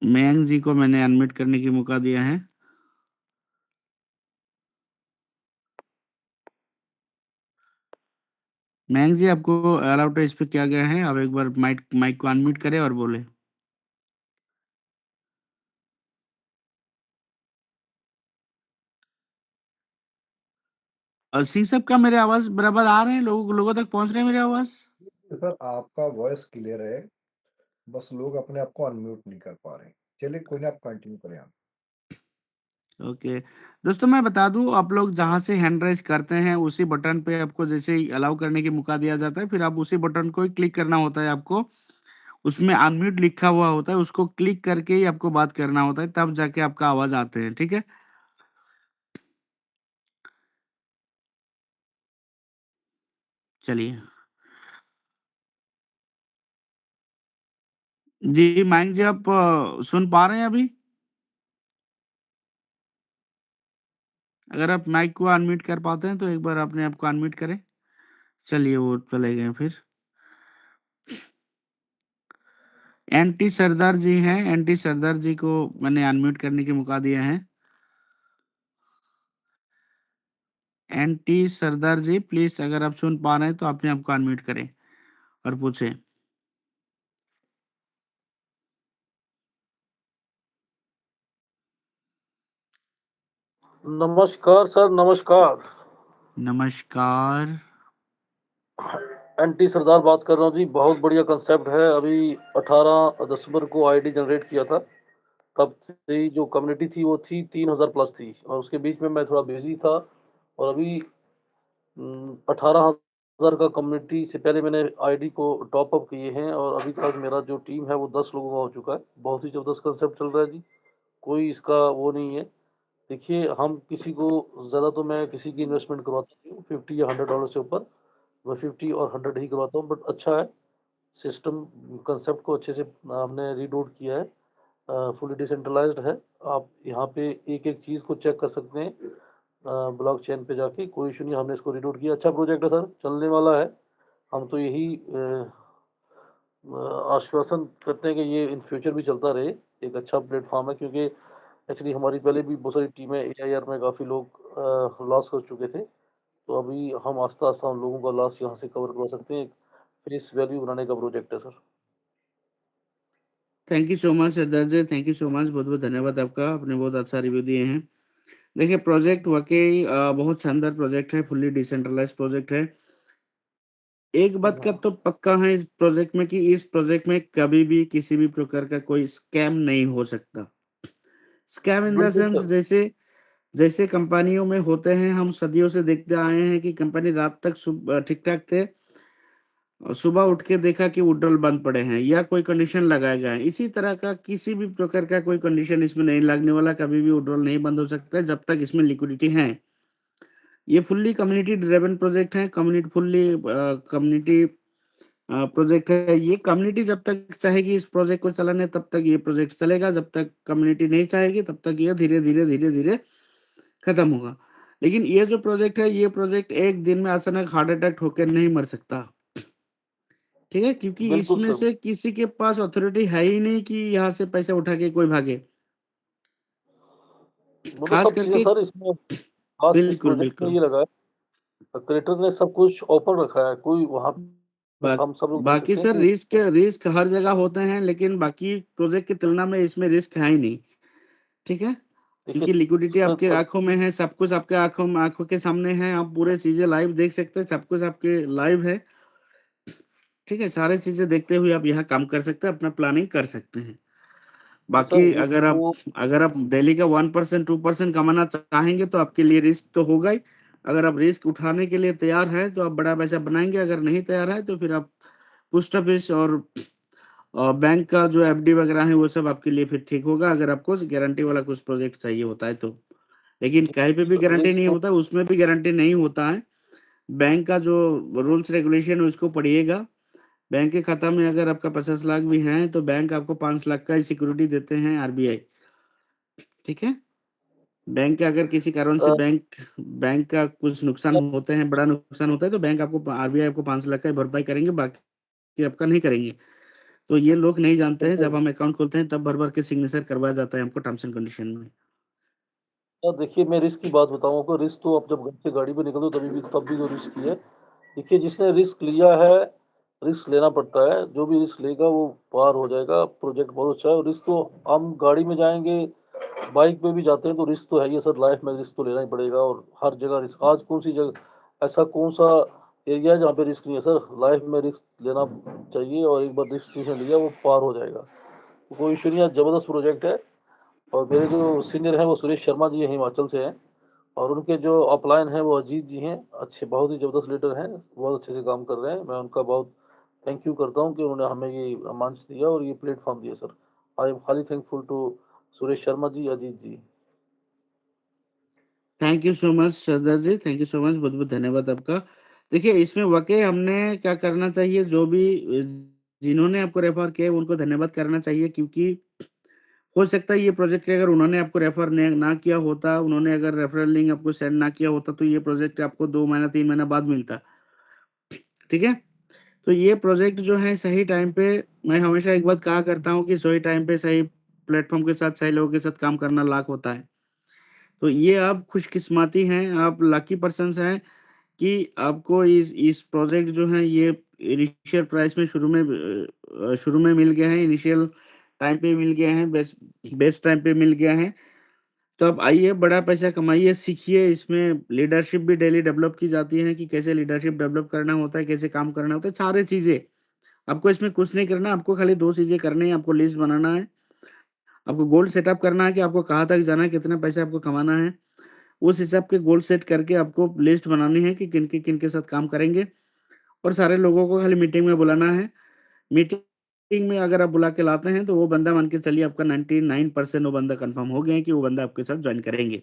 मयंक जी को मैंने अनम्यूट करने की मौका दिया है। मयंक जी, आपको अलाउ टू स्पीक किया गया है। आप एक बार माइक को अनम्यूट करें और बोले। और सिंह साहब, का मेरे आवाज बराबर आ रहे हैं, लोगों तक पहुंच रहे हैं मेरी आवाज? सर आपका वॉइस क्लियर है, बस लोग अपने आप को अनम्यूट नहीं कर पा रहे। चलिए कोई नहीं, आप कंटिन्यू करें आप। ओके दोस्तों, मैं बता दूं, आप लोग जहां से हैंड राइज करते हैं उसी बटन पे आपको जैसे ही अलाउ करने की मौका दिया जाता है, फिर आप उसी बटन को ही क्लिक करना होता है आपको। उसमें अनम्यूट लिखा हुआ होता है, उसको क्लिक करके ही आपको बात करना होता है, तब जाके आपका आवाज आते हैं। ठीक है, चलिए। जी माइक जी, आप सुन पा रहे हैं अभी? अगर आप माइक को अनम्यूट कर पाते हैं तो एक बार अपने आप को अनम्यूट करें। चलिए, वो चले गए फिर। एनटी सरदार जी हैं, एनटी सरदार जी को मैंने अनम्यूट करने की मौका दिया है। एनटी सरदार जी, प्लीज अगर आप सुन पा रहे हैं तो अपने आप को अनम्यूट करें और पूछें। नमस्कार सर, नमस्कार। नमस्कार। एनटी सरदार बात कर रहा हूँ जी। बहुत बढ़िया कंसेप्ट है। अभी 18 दिसंबर को आईडी जनरेट किया था, तब से जो कम्युनिटी थी वो थी 3000 प्लस थी, और उसके बीच में मैं थोड़ा बिजी था। और अभी 18,000 का कम्युनिटी से पहले मैंने आईडी को टॉप अप किए हैं, और अभी तक मेरा जो टीम है वो 10 लोगों का हो चुका है। बहुत ही जबरदस्त कंसेप्ट चल रहा है जी, कोई इसका वो नहीं है। देखिए, हम किसी को ज़्यादा, तो मैं किसी की इन्वेस्टमेंट करवाता नहीं हूँ 50 या $100 से ऊपर। मैं 50 और 100 ही करवाता हूँ, बट अच्छा है सिस्टम। कंसेप्ट को अच्छे से हमने रीडोट किया है, फुली डिसेंट्रलाइज्ड है। आप यहाँ पे एक एक चीज़ को चेक कर सकते हैं ब्लॉक चेन पे जाके। कोई इशू नहीं, हमने इसको रीडोट किया। अच्छा प्रोजेक्ट है सर, चलने वाला है। हम तो यही आश्वासन करते हैं कि ये इन फ्यूचर भी चलता रहे। एक अच्छा प्लेटफॉर्म है, क्योंकि एक्चुअली हमारी पहले भी बहुत सारी टीमें एआईआर में काफ़ी लोग लॉस कर चुके थे। तो अभी हम आस्ता आस्ता उन लोगों का लॉस यहाँ से कवर करवा सकते हैं। फेस वैल्यू बनाने का प्रोजेक्ट है sir. Thank you so much Sardar ji, thank you so much, बहुत बहुत धन्यवाद आपका, आपने बहुत अच्छा रिव्यू दिए हैं। देखिए, प्रोजेक्ट वाकई बहुत शानदार प्रोजेक्ट है, फुल्ली डिसेंट्रलाइज्ड प्रोजेक्ट है। एक बात का तो पक्का है इस प्रोजेक्ट में कि इस प्रोजेक्ट में कभी भी किसी भी प्रकार का कोई स्कैम नहीं हो सकता। स्कैम इन द बिल्कुल सेंस, सर। जैसे जैसे कंपनियों में होते हैं, हम सदियों से देखते आए हैं कि कंपनी रात तक ठीक ठाक थे और सुबह उठ के देखा कि विड्रॉल बंद पड़े हैं या कोई कंडीशन लगाया गया है। इसी तरह का किसी भी प्रकार का कोई कंडीशन इसमें नहीं लगने वाला, कभी भी विड्रॉल नहीं बंद हो सकता है जब तक इसमें लिक्विडिटी है। ये फुल्ली कम्युनिटी ड्रिवन प्रोजेक्ट है, कम्युनिटी प्रोजेक्ट है। ये कम्युनिटी जब तक चाहेगी इस प्रोजेक्ट को चलाने, तब तक ये प्रोजेक्ट चलेगा। जब तक कम्युनिटी नहीं चाहेगी, तब तक ये धीरे धीरे धीरे धीरे खत्म होगा। लेकिन ये जो प्रोजेक्ट है, ये प्रोजेक्ट एक दिन में अचानक हार्ट अटैक होकर नहीं मर सकता। ठीक है, क्योंकि बिल्कुल इसमें सर। से किसी के पास अथॉरिटी है ही नहीं कि यहाँ से पैसा उठा के कोई भागे। वो तो खास सब चीज़ें करके सर इसमें, खास इस बिल्कुल प्रोजेक्ट में बिल्कुल। ये लगा है, क्रिएटर ने सब कुछ ओपन रखा है। कोई वहाँ पे बा, हम सब लोग देख बाकी सकते हैं सर, कि रिस्क हर जगह होते हैं, लेकिन बाकी प्रोजेक्ट की तुलना में इसमें रिस्क है ही नहीं। ठीक है, क्योंकि देखिए लिक्विडिटी इसमें आपके आंखों में है, सब कुछ आपके आंखों के सामने है, आप पूरे चीजें लाइव देख सकते हैं, सब कुछ आपके लाइव है। ठीक है, सारी चीजें देखते हुए आप यहाँ काम कर सकते हैं, अपना प्लानिंग कर सकते हैं। सर बाकी रिस्क तो अगर आप डेली का 1% 2% कमाना चाहेंगे तो आपके लिए रिस्क तो होगा ही। अगर आप रिस्क उठाने के लिए तैयार है तो आप बड़ा पैसा बनाएंगे, अगर नहीं तैयार है तो फिर आप पोस्ट ऑफिस और बैंक का जो एफडी वगैरह है वो सब आपके लिए फिर ठीक होगा, अगर आपको गारंटी वाला कुछ प्रोजेक्ट चाहिए होता है तो। लेकिन कहीं पे भी गारंटी रिस्क नहीं तो होता, उसमें भी गारंटी नहीं होता है। बैंक का जो रूल्स रेगुलेशन है उसको पढ़िएगा। बैंक के खाता में अगर आपका 50 लाख भी है तो बैंक आपको 5 लाख का सिक्योरिटी देते हैं आरबीआई। ठीक है, बैंक के अगर किसी कारण से अ, बैंक का कुछ नुकसान होते हैं, बड़ा नुकसान होता है तो बैंक आपको आरबीआई आपको 5 लाख का भरपाई करेंगे, बाकी आपका नहीं करेंगे। तो ये लोग नहीं जानते हैं, जब हम अकाउंट खोलते हैं तब भर भर के सिग्नेचर करवाया जाता है हमको टर्म्स एंड कंडीशन में। देखिए मैं रिस्क की बात बताऊँ आपको, रिस्क तो आप जब घर से गाड़ी पे निकलो तब भी तो रिस्क ही है। देखिए जिसने रिस्क लिया है, रिस्क लेना पड़ता है, जो भी रिस्क लेगा वो पार हो जाएगा। प्रोजेक्ट बहुत अच्छा है और रिस्क तो हम गाड़ी में जाएँगे, बाइक पे भी जाते हैं तो रिस्क तो है ही है सर, लाइफ में रिस्क तो लेना ही पड़ेगा और हर जगह रिस्क। आज कौन-सी जगह ऐसा कौन-सा एरिया है जहाँ पे रिस्क नहीं है सर? लाइफ में रिस्क लेना चाहिए और एक बार रिस्क जिसने लिया वो पार हो जाएगा। कोई इश्यू नहीं है, ज़बरदस्त प्रोजेक्ट है और मेरे जो सीनियर हैं वो सुरेश शर्मा जी हैं, हिमाचल से हैं और उनके जो अपलाइन हैं वो अजीत जी हैं, अच्छे बहुत ही ज़बरदस्त लीडर हैं, बहुत अच्छे से काम कर रहे हैं। मैं उनका बहुत थैंक यू करता हूँ कि उन्होंने हमें ये मंच दिया और ये प्लेटफ़ॉर्म दिया sir. I am highly thankful to Suresh Sharma ji, Ajit ji. Thank you so much Sardar ji, thank you so much, बहुत बहुत धन्यवाद आपका। देखिए इसमें वाकई हमने क्या करना चाहिए, जो भी जिन्होंने आपको रेफर किया है, उनको धन्यवाद करना चाहिए, क्योंकि हो सकता है ये प्रोजेक्ट अगर उन्होंने आपको रेफर ना किया होता, उन्होंने अगर रेफरल लिंक आपको सेंड ना किया होता तो ये प्रोजेक्ट आपको 2 महीना 3 महीना बाद मिलता। ठीक है, तो ये प्रोजेक्ट जो है सही टाइम पे, मैं हमेशा एक बात कहा करता हूँ कि सही टाइम पे सही प्लेटफॉर्म के साथ सही लोगों के साथ काम करना लाख होता है। तो ये आप खुशकिस्मती हैं, आप लकी पर्सन्स हैं कि आपको इस प्रोजेक्ट जो है ये इनिशियल प्राइस में शुरू में मिल गए हैं, इनिशियल टाइम पे मिल गए हैं, बेस्ट टाइम पे मिल गया है। तो आप आइए, बड़ा पैसा कमाइए, सीखिए। इसमें लीडरशिप भी डेली डेवलप की जाती है कि कैसे लीडरशिप डेवलप करना होता है, कैसे काम करना होता है, सारी चीज़ें। आपको इसमें कुछ नहीं करना, आपको खाली 2 चीज़ें करनी है, आपको लिस्ट बनाना है, आपको गोल सेटअप करना है कि आपको कहाँ तक जाना है, कितना पैसा आपको कमाना है। उस हिसाब के गोल सेट करके आपको लिस्ट बनानी है कि किन के साथ काम करेंगे, और सारे लोगों को खाली मीटिंग में बुलाना है। मीटिंग में अगर आप बुला के लाते हैं तो वो बंदा मान के चलिए आपका 99% वो बंदा कंफर्म हो गया है कि वो बंदा आपके साथ जॉइन करेंगे।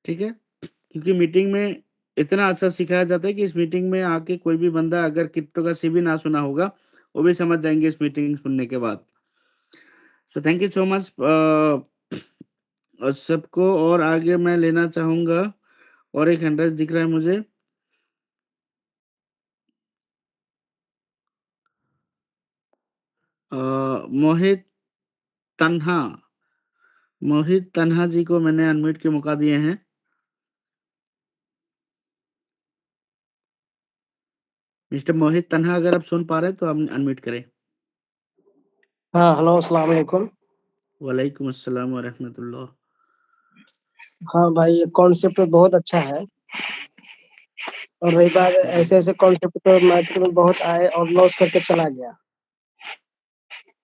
ठीक है? क्योंकि मीटिंग में इतना अच्छा सिखाया जाता है कि इस मीटिंग में आके कोई भी बंदा अगर क्रिप्टो का सी भी ना सुना होगा, वो भी समझ जाएँगे इस मीटिंग सुनने के बाद। So thank you so much सबको, और आगे मैं लेना चाहूँगा, और एक हैंड राइज़ दिख रहा है मुझे। अ, मोहित तन्हा मोहित तन्हा जी को मैंने अनम्यूट के मौका दिए हैं। मिस्टर मोहित तन्हा, अगर आप सुन पा रहे हैं तो आप अनम्यूट करें। हाँ, हेलो, अस्सलाम वालेकुम। वालेकुम अस्सलाम व रहमतुल्लाह। हाँ भाई, ये कॉन्सेप्ट तो बहुत अच्छा है और रही बात जी, ऐसे-ऐसे कॉन्सेप्ट तो मार्केट में बहुत आए और लॉस करके चला गया।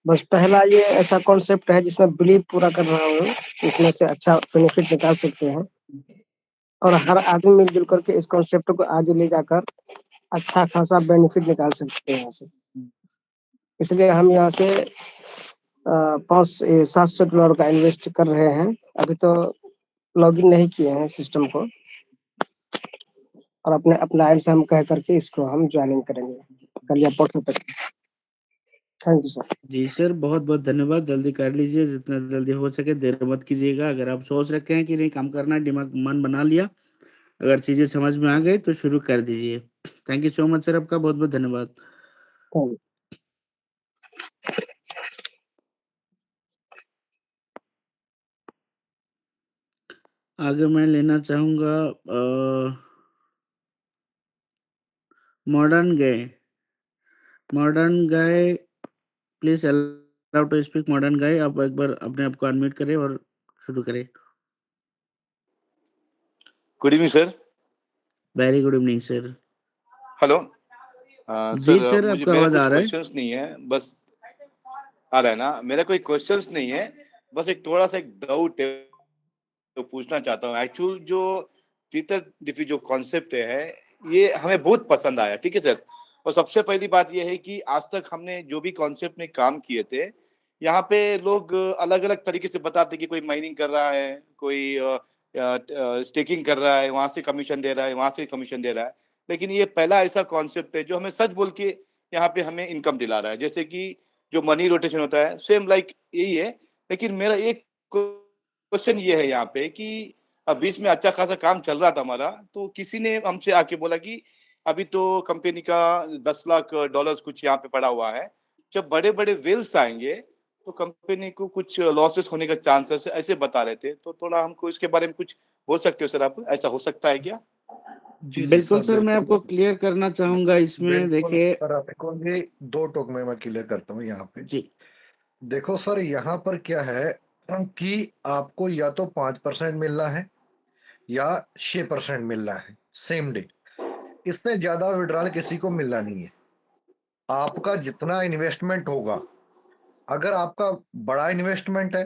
बस पहला ये ऐसा कॉन्सेप्ट है जिसमें बिलीव पूरा कर रहा हूँ, इसमें से अच्छा बेनिफिट निकाल सकते हैं और हर आदमी मिल-जुल करके इस कॉन्सेप्ट को आगे ले जाकर अच्छा खासा बेनिफिट निकाल सकते हैं यहाँ से। इसलिए हम यहाँ से 700 डॉलर का इन्वेस्ट कर रहे हैं। अभी तो लॉगिन नहीं किए हैं सिस्टम को और अपने अपलायर से हम कह करके इसको हम जॉइनिंग करेंगे, कल या परसों तक। Thank you sir. जी सर, बहुत-बहुत धन्यवाद। जल्दी कर लीजिए, जितना जल्दी हो सके, देर मत कीजिएगा। अगर आप सोच रखे हैं कि नहीं काम करना है, दिमाग मन बना लिया, अगर चीज़ें समझ में आ गई तो शुरू कर दीजिए। Thank you so much sir, आपका बहुत-बहुत धन्यवाद। Thank you. आगे मैं लेना चाहूँगा Modern Guy. Modern Guy, please allow to speak. Modern Guy, आप एक बार अपने आप को अनम्यूट करें और शुरू करें। Good evening sir. Very good evening sir. Hello. जी सर सर, मुझे आपका मेरा आवाज कुछ आ रहा है? क्वेश्चंस नहीं है, बस आ रहा है ना? मेरा कोई क्वेश्चंस नहीं है, बस एक थोड़ा सा एक डाउट है तो पूछना चाहता हूँ। एक्चुअल जो तीतर डिफी जो कॉन्सेप्ट है ये हमें बहुत पसंद आया, ठीक है सर। और सबसे पहली बात ये है कि आज तक हमने जो भी कॉन्सेप्ट में काम किए थे, यहाँ पे लोग अलग अलग तरीके से बताते कि कोई माइनिंग कर रहा है, कोई स्टेकिंग कर रहा है, वहां से कमीशन दे रहा है, वहां से कमीशन दे रहा है। लेकिन ये पहला ऐसा कॉन्सेप्ट है जो हमें सच बोल के यहाँ पे हमें इनकम दिला रहा है। जैसे कि जो मनी रोटेशन होता है सेम लाइक यही है। लेकिन मेरा एक क्वेश्चन ये है यहाँ पे कि बीच में अच्छा खासा काम चल रहा था हमारा, तो किसी ने हमसे आके बोला कि अभी तो कंपनी का 10 लाख डॉलर्स कुछ यहाँ पे पड़ा हुआ है, जब बड़े बड़े वेल्स आएंगे तो कंपनी को कुछ लॉसेस होने का चांसेस ऐसे बता रहे थे। तो थोड़ा हमको इसके बारे में कुछ बोल सकते हो सर आप, ऐसा हो सकता है क्या? जी बिल्कुल सर, मैं बिल्कुल। आपको क्लियर करना चाहूंगा इसमें। बिल्कुल देखिए सर, आपको ये 2 टोक में मैं क्लियर करता हूँ यहाँ पे। जी, देखो सर, यहाँ पर क्या है कि आपको या तो 5% मिलना है या 6% मिलना है सेम डे। इससे ज़्यादा विड्रॉल किसी को मिलना नहीं है। आपका जितना इन्वेस्टमेंट होगा, अगर आपका बड़ा इन्वेस्टमेंट है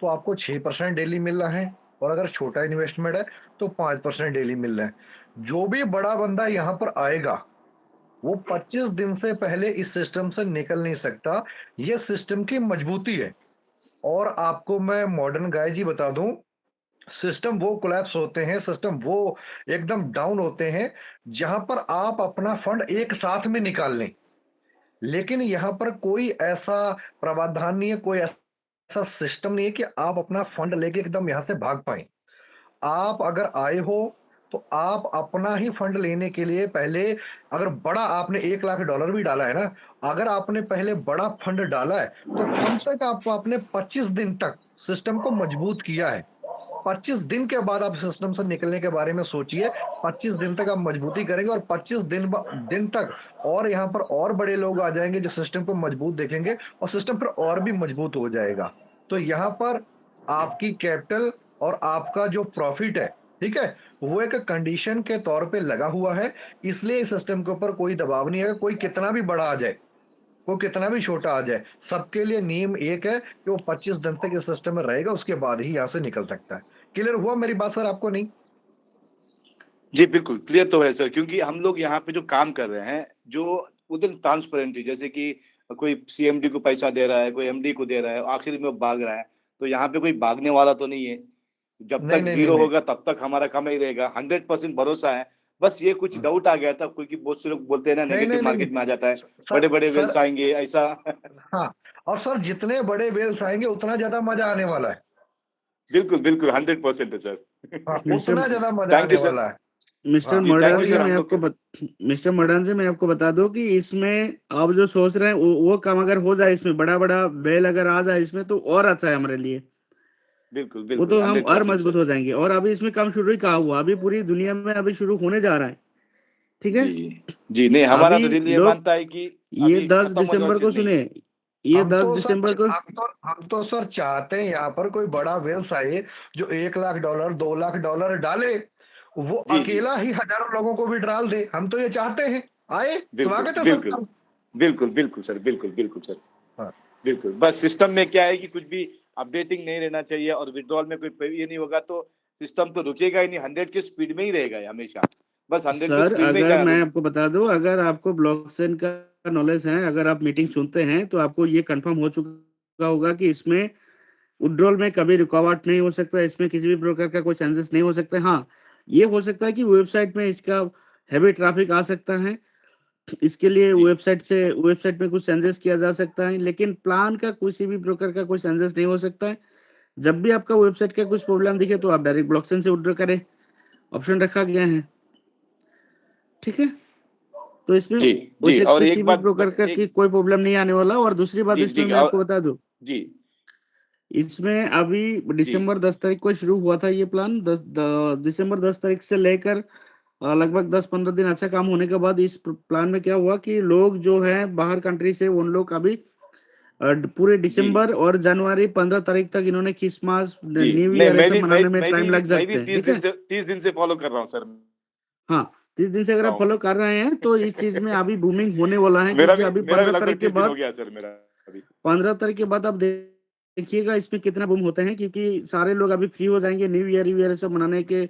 तो आपको 6% डेली मिल रहा है, और अगर छोटा इन्वेस्टमेंट है तो 5% डेली मिल रहा है। जो भी बड़ा बंदा यहाँ पर आएगा वो 25 दिन से पहले इस सिस्टम से निकल नहीं सकता। ये सिस्टम की मजबूती है। और आपको मैं मॉडर्न गाय जी बता दूं, सिस्टम वो कोलैप्स होते हैं, सिस्टम वो एकदम डाउन होते हैं जहां पर आप अपना फंड एक साथ में निकाल लें। लेकिन यहाँ पर कोई ऐसा प्रावधान नहीं है, कोई ऐसा सिस्टम नहीं है कि आप अपना फंड लेके एकदम यहाँ से भाग पाए। आप अगर आए हो तो आप अपना ही फंड लेने के लिए पहले, अगर बड़ा आपने $1 लाख भी डाला है ना, अगर आपने पहले बड़ा फंड डाला है तो कम से कम आपने 25 दिन तक सिस्टम को मजबूत किया है। 25 दिन के बाद आप सिस्टम से निकलने के बारे में सोचिए। 25 दिन तक आप मजबूती करेंगे और 25 दिन तक और यहाँ पर और बड़े लोग आ जाएंगे जो सिस्टम को मजबूत देखेंगे और सिस्टम फिर और भी मजबूत हो जाएगा। तो यहाँ पर आपकी कैपिटल और आपका जो प्रॉफिट है, ठीक है, वो एक कंडीशन के तौर पे लगा हुआ है। इसलिए इस सिस्टम के ऊपर कोई दबाव नहीं है। कोई कितना भी बड़ा आ जाए, वो कितना भी छोटा आ जाए, सबके लिए नियम एक है कि वो 25 दिन तक इस सिस्टम में रहेगा, उसके बाद ही यहाँ से निकल सकता है। क्लियर हुआ मेरी बात सर आपको? नहीं? जी बिल्कुल क्लियर तो है सर, क्योंकि हम लोग यहाँ पे जो काम कर रहे हैं जो उधर ट्रांसपेरेंटली, जैसे कि कोई सीएमडी को पैसा दे रहा है, कोई एमडी को दे रहा है, आखिर में वो भाग रहा है। तो यहाँ पे कोई भागने वाला तो नहीं है। जब नहीं तक नहीं नहीं जीरो नहीं। होगा तब तक हमारा कम ही रहेगा, 100% भरोसा है। बस ये कुछ डाउट आ गया था, क्योंकि बहुत से लोग बोलते हैं ना नहीं नेगेटिव नहीं नहीं मार्केट में आ जाता है, बड़े सर बड़े सर वेल्स आएंगे ऐसा। हाँ, और सर जितने बड़े वेल्स आएंगे उतना ज्यादा मजा आने वाला है। बिल्कुल बिल्कुल 100% है सर। हाँ, मिस्टर उतना ज्यादा मजा थैंक आने यू सर। वाला है। मिस्टर हाँ, जी थैंक मॉडर्न यू और जी, सर। यहाँ हम लोग मिस्टर मॉडर्न जी, मैं आपको बता दूं कि इसमें आप जो सोच रहे हैं वो काम अगर हो जाए, इसमें बड़ा बड़ा बेल अगर आ जाए इसमें, तो और अच्छा है हमारे लिए। बिल्कुल वो बिल्कुल तो हम और 100% मजबूत सर। हो जाएंगे। और अभी इसमें काम शुरू ही कहाँ हुआ, अभी पूरी दुनिया में अभी शुरू होने जा रहा है। ठीक है। जी जी, नहीं हमारा अभी तो दिल ये लोग, मानता है कि ये अभी 10 खत्म होने वाली दिसंबर को चीज नहीं सुने, है। ये हम 10 तो सर दिसंबर को हम तो सर चाहते हैं यहाँ पर कोई बड़ा वेल्स आए जो $1 लाख $2 लाख डाले, वो जी जी अकेला ही हजारों लोगों को भी डाल दे। हम तो ये चाहते हैं। आए, बिल्कुल स्वागत है बिल्कुल। सबका। बिल्कुल बिल्कुल सर, बिल्कुल बिल्कुल सर। हाँ, बिल्कुल, बस सिस्टम में क्या है कि कुछ भी अपडेटिंग नहीं रहना चाहिए, और विड्रॉल में कोई ये नहीं होगा तो सिस्टम तो रुकेगा ही नहीं, 100 की स्पीड में ही रहेगा ये हमेशा। बस 100 की सर, स्पीड में अगर क्या मैं आपको बता दूं, अगर आपको ब्लॉकचेन का नॉलेज है, अगर आप मीटिंग सुनते हैं, तो आपको ये कंफर्म हो चुका होगा कि इसमें विड्रॉल में कभी रुकावट नहीं हो सकता, इसमें किसी भी प्रकार का कोई चांसेस नहीं हो सकता। हाँ, ये हो सकता है कि वेबसाइट में इसका हैवी ट्रैफिक आ सकता है, इसके लिए जी वेबसाइट में कुछ चेंजेस किया जा सकता है, लेकिन प्लान का किसी भी प्रकार का कोई चेंजेस नहीं हो सकता है। जब भी आपका वेबसाइट का कुछ प्रॉब्लम दिखे तो आप डायरेक्ट ब्लॉकचेन से विड्रॉ करें, ऑप्शन रखा गया है। ठीक है। तो इसमें जी जी। वैसे और किसी एक भी बात प्रकार का की एक कोई प्रॉब्लम नहीं आने वाला। और दूसरी बात जी इसमें जी मैं आपको बता दूं, जी इसमें अभी जी दिसंबर 10 तारीख को शुरू हुआ था ये प्लान। दिसंबर 10 तारीख से लेकर लगभग 10-15 दिन अच्छा काम होने के बाद इस प्लान में क्या हुआ कि लोग जो है बाहर कंट्री से, उन लोग अभी पूरे दिसंबर और जनवरी 15 तारीख तक इन्होंने क्रिसमस जी न्यू नहीं ईयर ऐसे मनाने में टाइम लग मैं भी सकते हैं, ठीक है। 30 दिन से फॉलो कर रहा हूँ सर। हाँ 30 दिन से अगर आप फॉलो कर रहे हैं तो इस चीज में अभी बूमिंग होने वाला है, मेरा क्योंकि भी अभी मेरा भी 15 लगभग तारीख के 30 दिन हो बाद गया सर मेरा अभी। 15 तारीख के बाद आप देखिएगा इसमें कितना बूम होते हैं, क्योंकि सारे लोग अभी फ्री हो जाएंगे। न्यू ईयर सब मनाने के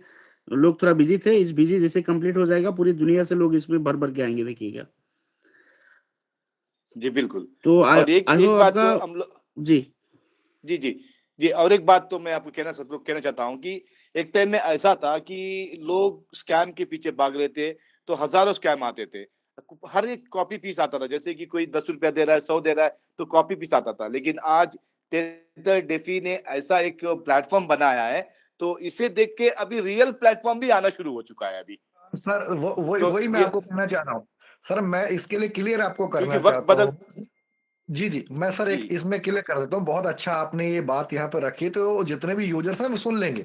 लोग थोड़ा बिजी थे, इस बिजी जैसे कंप्लीट हो जाएगा पूरी दुनिया से लोग इसमें भर भर के आएंगे, देखिएगा। जी बिल्कुल। तो और एक आई होप बात आपका तो हम लोग जी जी जी जी और एक बात तो मैं आपको कहना चाहता हूँ कि एक टाइम में ऐसा था कि लोग स्कैम के पीछे भाग रहे थे, तो हजारों स्कैम आते थे। हर एक कॉपी पीस आता था, जैसे कि कोई 10 रुपया दे रहा है, 100 दे रहा है, तो कॉपी पीस आता था। लेकिन आज टेथर डेफी ने ऐसा एक प्लेटफॉर्म बनाया है, तो इसे देख के अभी रियल प्लेटफॉर्म भी आना शुरू हो चुका है अभी। सर वही तो वही मैं ये आपको कहना चाह रहा हूँ। सर मैं इसके लिए क्लियर आपको क्योंकि करना वक्त चाहता बदल हूँ। जी जी, मैं सर जी एक इसमें क्लियर कर देता हूँ। बहुत अच्छा आपने ये बात यहाँ पे रखी, तो जितने भी यूजर्स हैं वो सुन लेंगे।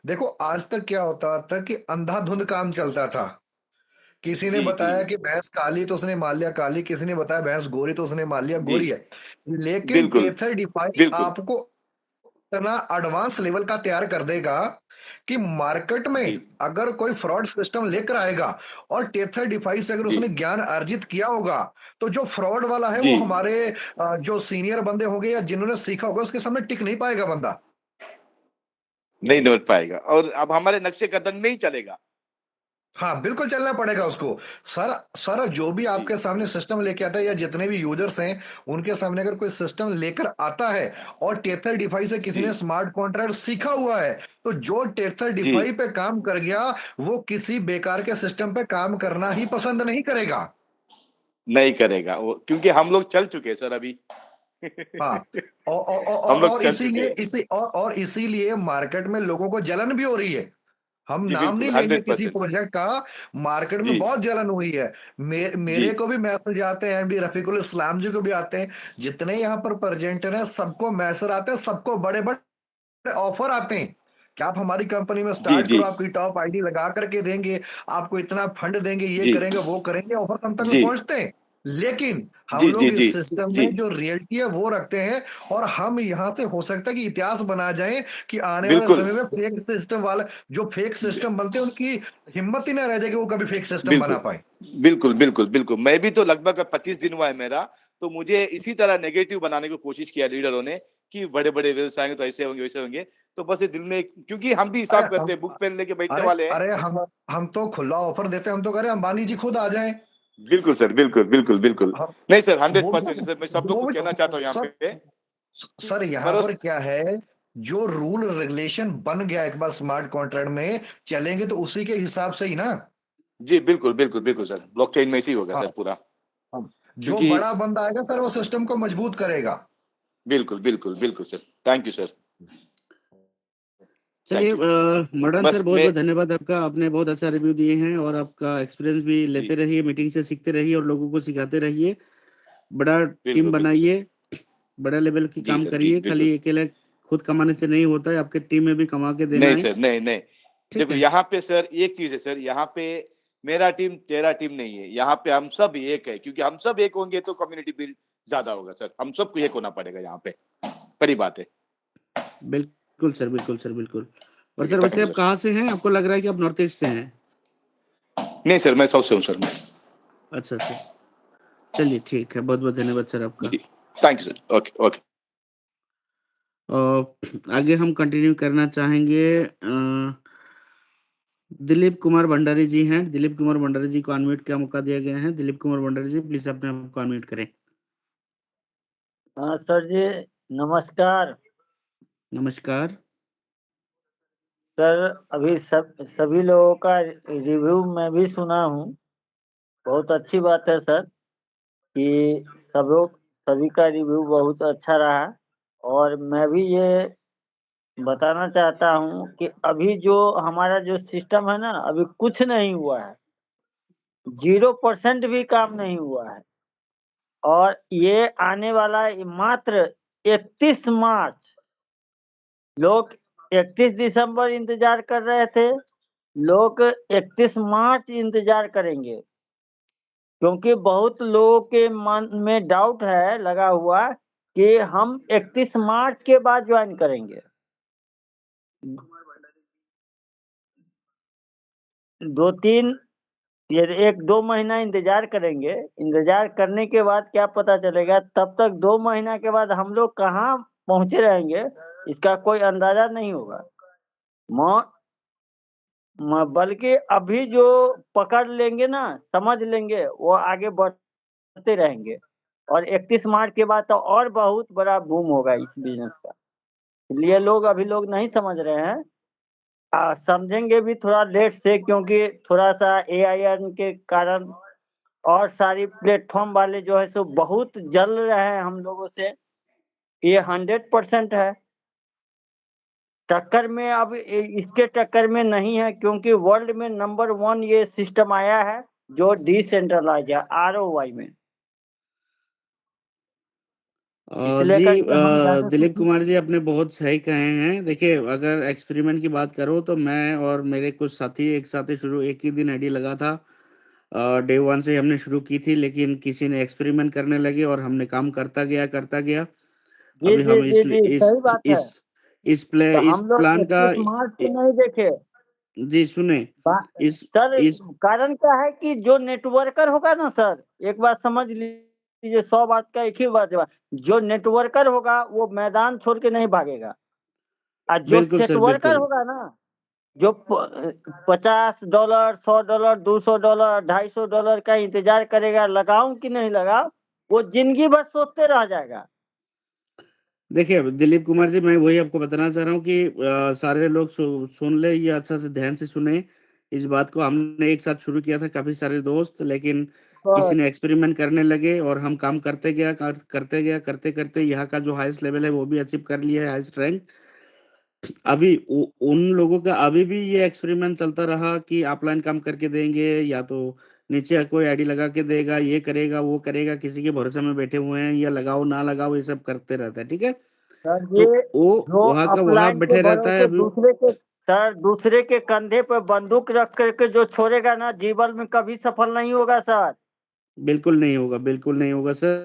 देखो आज तक क्या होता था कि अंधाधुंध काम चलता था। किसी ने जी जी बताया कि भैंस काली तो उसने मान लिया काली, किसी ने बताया भैंस गोरी तो उसने मान लिया जी गोरी है। लेकिन बिल्कुल टेथर डिफाई बिल्कुल आपको इतना एडवांस लेवल का तैयार कर देगा कि मार्केट जी में अगर कोई फ्रॉड सिस्टम लेकर आएगा और टेथर डिफाई से अगर जी उसने ज्ञान अर्जित किया होगा, तो जो फ्रॉड वाला है जी वो हमारे जो सीनियर बंदे होंगे या जिन्होंने सीखा होगा उसके सामने टिक नहीं पाएगा बंदा। नहीं निपट पाएगा और अब हमारे नक्शे कदम में ही चलेगा। हाँ बिल्कुल चलना पड़ेगा उसको। सर सर जो भी जी आपके सामने सिस्टम लेके आता है या जितने भी यूजर्स हैं उनके सामने अगर कोई सिस्टम लेकर आता है और टेथर डिफाई से किसी जी ने स्मार्ट कॉन्ट्रैक्ट सीखा हुआ है, तो जो टेथर जी डिफाई पे काम कर गया वो किसी बेकार के सिस्टम पे काम करना ही पसंद नहीं करेगा। नहीं करेगा वो, क्योंकि हम लोग चल चुके हैं सर अभी। हाँ हम लोग और चल चुके इसीलिए हैं। और इसीलिए मार्केट में लोगों को जलन भी हो रही है। हम जी नाम नहीं बिल्कुल लेंगे किसी 100%। प्रोजेक्ट का। मार्केट में जी बहुत जलन हुई है। जी मेरे को भी मैसेज आते हैं, एमडी रफीकुल इस्लाम जी को भी आते हैं। जितने यहाँ पर प्रेजेंटर हैं सबको मैसेज आते हैं, सबको बड़े बड़े ऑफर आते हैं कि आप हमारी कंपनी में जी स्टार्ट जी करो, आपकी टॉप आईडी लगा करके देंगे, आपको इतना फंड देंगे, ये जी करेंगे वो करेंगे, ऑफर हम तक में जी पहुंचते हैं। लेकिन हम जी जी लोग जी इस सिस्टम जी में जो रियलिटी है वो रखते हैं। और हम यहाँ से हो सकता है कि इतिहास बना जाए कि आने वाले बिल्कुल समय में फेक सिस्टम वाले जो फेक सिस्टम बनते हैं उनकी हिम्मत ही ना रह जाए कि वो कभी फेक सिस्टम बना बिल्कुल पाए। बिल्कुल बिल्कुल बिल्कुल। मैं भी तो लगभग 25 दिन हुआ है मेरा, तो मुझे इसी तरह नेगेटिव बनाने की कोशिश किया लीडरों ने कि बड़े बड़े रील्स आएंगे तो ऐसे होंगे वैसे होंगे। तो बस ये दिल में क्योंकि हम भी अरे हिसाब करते हम हैं, बुक पेन लेके बैठने अरे वाले हैं। अरे हम तो खुला ऑफर देते हैं। हम तो कह रहे हैं अंबानी जी खुद आ जाएं। बिल्कुल सर बिल्कुल बिल्कुल बिल्कुल। हम नहीं सर वो 100% सर, मैं सब लोग वो को भी कहना चाहता हूँ यहाँ सर पे कि सर यहाँ पर भरोसा। क्या है, जो रूल रेगुलेशन बन गया एक बार स्मार्ट कॉन्ट्रैक्ट में चलेंगे तो उसी के हिसाब से ही ना। जी बिल्कुल बिल्कुल बिल्कुल सर, ब्लॉकचेन में इसी होगा हाँ सर पूरा। हाँ। जो क्योंकि बड़ा बंदा आएगा सर वो सिस्टम को मजबूत करेगा। बिल्कुल बिल्कुल बिल्कुल सर। Thank you sir. चलिए थैंक यू। मर्डान सर बस बहुत मैं बहुत धन्यवाद आपका, आपने बहुत अच्छा रिव्यू दिए हैं और आपका एक्सपीरियंस भी जी लेते रहिए, मीटिंग से सीखते रहिए और लोगों को सिखाते रहिए। बड़ा टीम बिल्कुल बिल्कुल सर। बनाइए, बड़ा लेवल की जी काम सर जी करिए, बिल्कुल। खाली अकेले खुद कमाने से नहीं होता है, आपके टीम में भी कमा के देना नहीं है, सर नहीं नहीं। ठीक देखो है। यहाँ पे सर एक चीज है सर, यहाँ पे मेरा टीम तेरा टीम नहीं है, यहाँ पे हम सब एक है, क्योंकि हम सब एक होंगे तो कम्युनिटी बिल्ड ज्यादा होगा सर। हम सबको एक होना पड़ेगा यहाँ पे, बड़ी बात है। बिल्कुल सर, बिल्कुल सर, बिल्कुल। और ठीक है सर थैंक वैसे यू आप सर। कहाँ से हैं? आपको लग रहा है कि आप नॉर्थ ईस्ट से हैं। नहीं सर मैं साउथ से हूँ सर मैं। अच्छा अच्छा, चलिए ठीक है, बहुत बहुत धन्यवाद सर आपका। जी thank you sir. Okay okay. आगे हम कंटिन्यू करना चाहेंगे। दिलीप कुमार भंडारी जी हैं, दिलीप कुमार भंडारी जी को अनम्यूट का मौका दिया गया है। दिलीप कुमार भंडारी जी प्लीज अपने आप को अनम्यूट करें। हाँ सर जी, नमस्कार नमस्कार। सर। अभी सभी लोगों का रिव्यू मैं भी सुना हूँ। बहुत अच्छी बात है सर कि सभी का रिव्यू बहुत अच्छा रहा। और मैं भी ये बताना चाहता हूँ कि अभी जो हमारा जो सिस्टम है ना, अभी कुछ नहीं हुआ है, 0% भी काम नहीं हुआ है। और ये आने वाला मात्र 31 मार्च, लोग 31 दिसंबर इंतजार कर रहे थे, लोग 31 मार्च इंतजार करेंगे। क्योंकि बहुत लोगों के मन में डाउट है लगा हुआ कि हम 31 मार्च के बाद ज्वाइन करेंगे। 2-3 ये 1-2 महीना इंतजार करेंगे। इंतजार करने के बाद क्या पता चलेगा, तब तक 2 महीना के बाद हम लोग कहाँ पहुंचे रहेंगे इसका कोई अंदाजा नहीं होगा। बल्कि अभी जो पकड़ लेंगे ना, समझ लेंगे, वो आगे बढ़ते रहेंगे और 31 मार्च के बाद तो और बहुत बड़ा बूम होगा इस बिजनेस का। इसलिए अभी लोग नहीं समझ रहे हैं, समझेंगे भी थोड़ा लेट से, क्योंकि थोड़ा सा AI के कारण और सारी प्लेटफॉर्म वाले जो है सो बहुत जल रहे हैं हम लोगों से, ये 100% है। टक्कर में अब इसके टक्कर में नहीं है, क्योंकि वर्ल्ड में नंबर 1 ये सिस्टम आया है जो डिसेंट्रलाइज है ROI में। इसलिए जी करके हम ज्यादा दिलीप कुछ कुमार जी आपने बहुत सही कहे हैं। देखिए अगर एक्सपेरिमेंट की बात करो तो मैं और मेरे कुछ साथी एक साथ ही शुरू एक ही दिन आईडी लगा था। डे 1 से हमने शुरू की थी, लेकिन किसी ने एक्सपेरिमेंट करने लगे और हमने काम करता गया। जी अभी जी हम जी जी, सही बात है। तो इस हम लोग प्लान का 31 मार्च को नहीं देखे। जी सुने इस सर इस कारण क्या है कि जो नेटवर्कर होगा ना सर, एक बात समझ लीजिए, 100 बात का एक ही बात है, जो नेटवर्कर होगा वो मैदान छोड़ के नहीं भागेगा। और जो बिल्कुल सर सेटवर्कर बिल्कुल होगा ना, जो $50, $100, $200, $250 का इंतजार करेगा लगाऊं कि नहीं लगाऊं, वो जिंदगी भर सोचते रह जाएगा। देखिए दिलीप कुमार जी, मैं वही आपको बताना चाह रहा हूँ कि सारे लोग सुन ले, ये अच्छा से ध्यान से सुने इस बात को। हमने एक साथ शुरू किया था काफी सारे दोस्त, लेकिन किसी और ने एक्सपेरिमेंट करने लगे और हम काम करते करते यहाँ का जो हाईएस्ट लेवल है वो भी अचीव कर लिया है, हाईएस्ट रैंक। अभी उन लोगों का अभी भी ये एक्सपेरिमेंट चलता रहा कि ऑफलाइन काम करके देंगे, या तो नीचे कोई आईडी लगा के देगा, ये करेगा वो करेगा, किसी के भरोसे में बैठे हुए हैं, या लगाओ ना लगाओ ये सब करते रहता है, ठीक है। सर तो ये वो जो वहाँ का वहाँ अपलाइन के बैठे रहता है भरोसे अभी। दूसरे के कंधे पर बंदूक रख करके जो छोड़ेगा ना, जीवन में कभी सफल नहीं होगा सर। बिल्कुल नहीं होगा सर,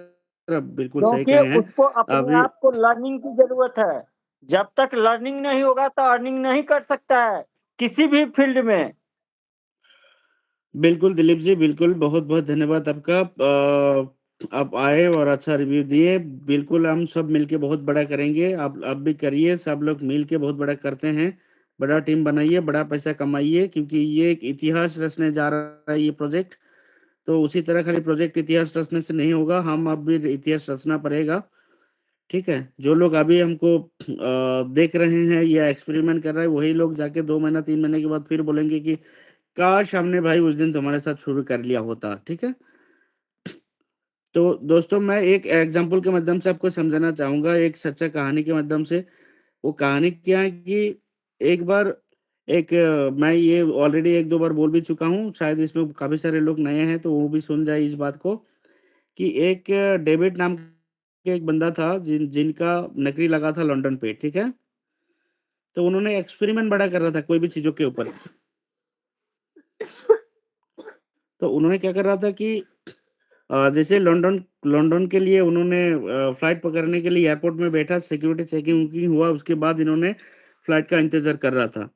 अब बिल्कुल सही क्योंकि कहे हैं। उसको अपने अभी आप को लर्निंग की जरूरत है। जब तक लर्निंग नहीं होगा तो अर्निंग नहीं कर सकता है किसी भी फील्ड में। बिल्कुल दिलीप जी, बिल्कुल बहुत बहुत धन्यवाद आपका। आप आए और अच्छा रिव्यू दिए। बिल्कुल हम सब मिलके बहुत बड़ा करेंगे, आप भी करिए, सब लोग मिलके बहुत बड़ा करते हैं। बड़ा टीम बनाइए, बड़ा पैसा कमाइए, क्योंकि ये एक इतिहास रचने जा रहा है ये प्रोजेक्ट। तो उसी तरह खाली प्रोजेक्ट इतिहास रचने से नहीं होगा, हम अब भी इतिहास रचना पड़ेगा, ठीक है। जो लोग अभी हमको देख रहे हैं या एक्सपेरिमेंट कर रहे हैं, वही लोग जाके 2 महीना 3 महीने के बाद फिर बोलेंगे कि काश हमने भाई उस दिन तुम्हारे साथ शुरू कर लिया होता, ठीक है। तो दोस्तों मैं एक एग्जांपल के माध्यम से आपको समझाना चाहूंगा, एक सच्चा कहानी के माध्यम से। वो कहानी क्या है कि एक बार मैं ये ऑलरेडी 1-2 बार बोल भी चुका हूँ, शायद इसमें काफी सारे लोग नए हैं तो वो भी सुन जाए इस बात को, कि एक डेविड नाम का एक बंदा था जिनका नकली लगा था लंदन पे, ठीक है। तो उन्होंने एक्सपेरिमेंट बड़ा कर रहा था कोई भी चीजों के ऊपर। तो उन्होंने क्या कर रहा था कि जैसे लंदन लंदन के लिए उन्होंने फ्लाइट पकड़ने के लिए एयरपोर्ट में बैठा, सिक्योरिटी चेकिंग वुकिंग हुआ, उसके बाद इन्होंने फ्लाइट का इंतजार कर रहा था।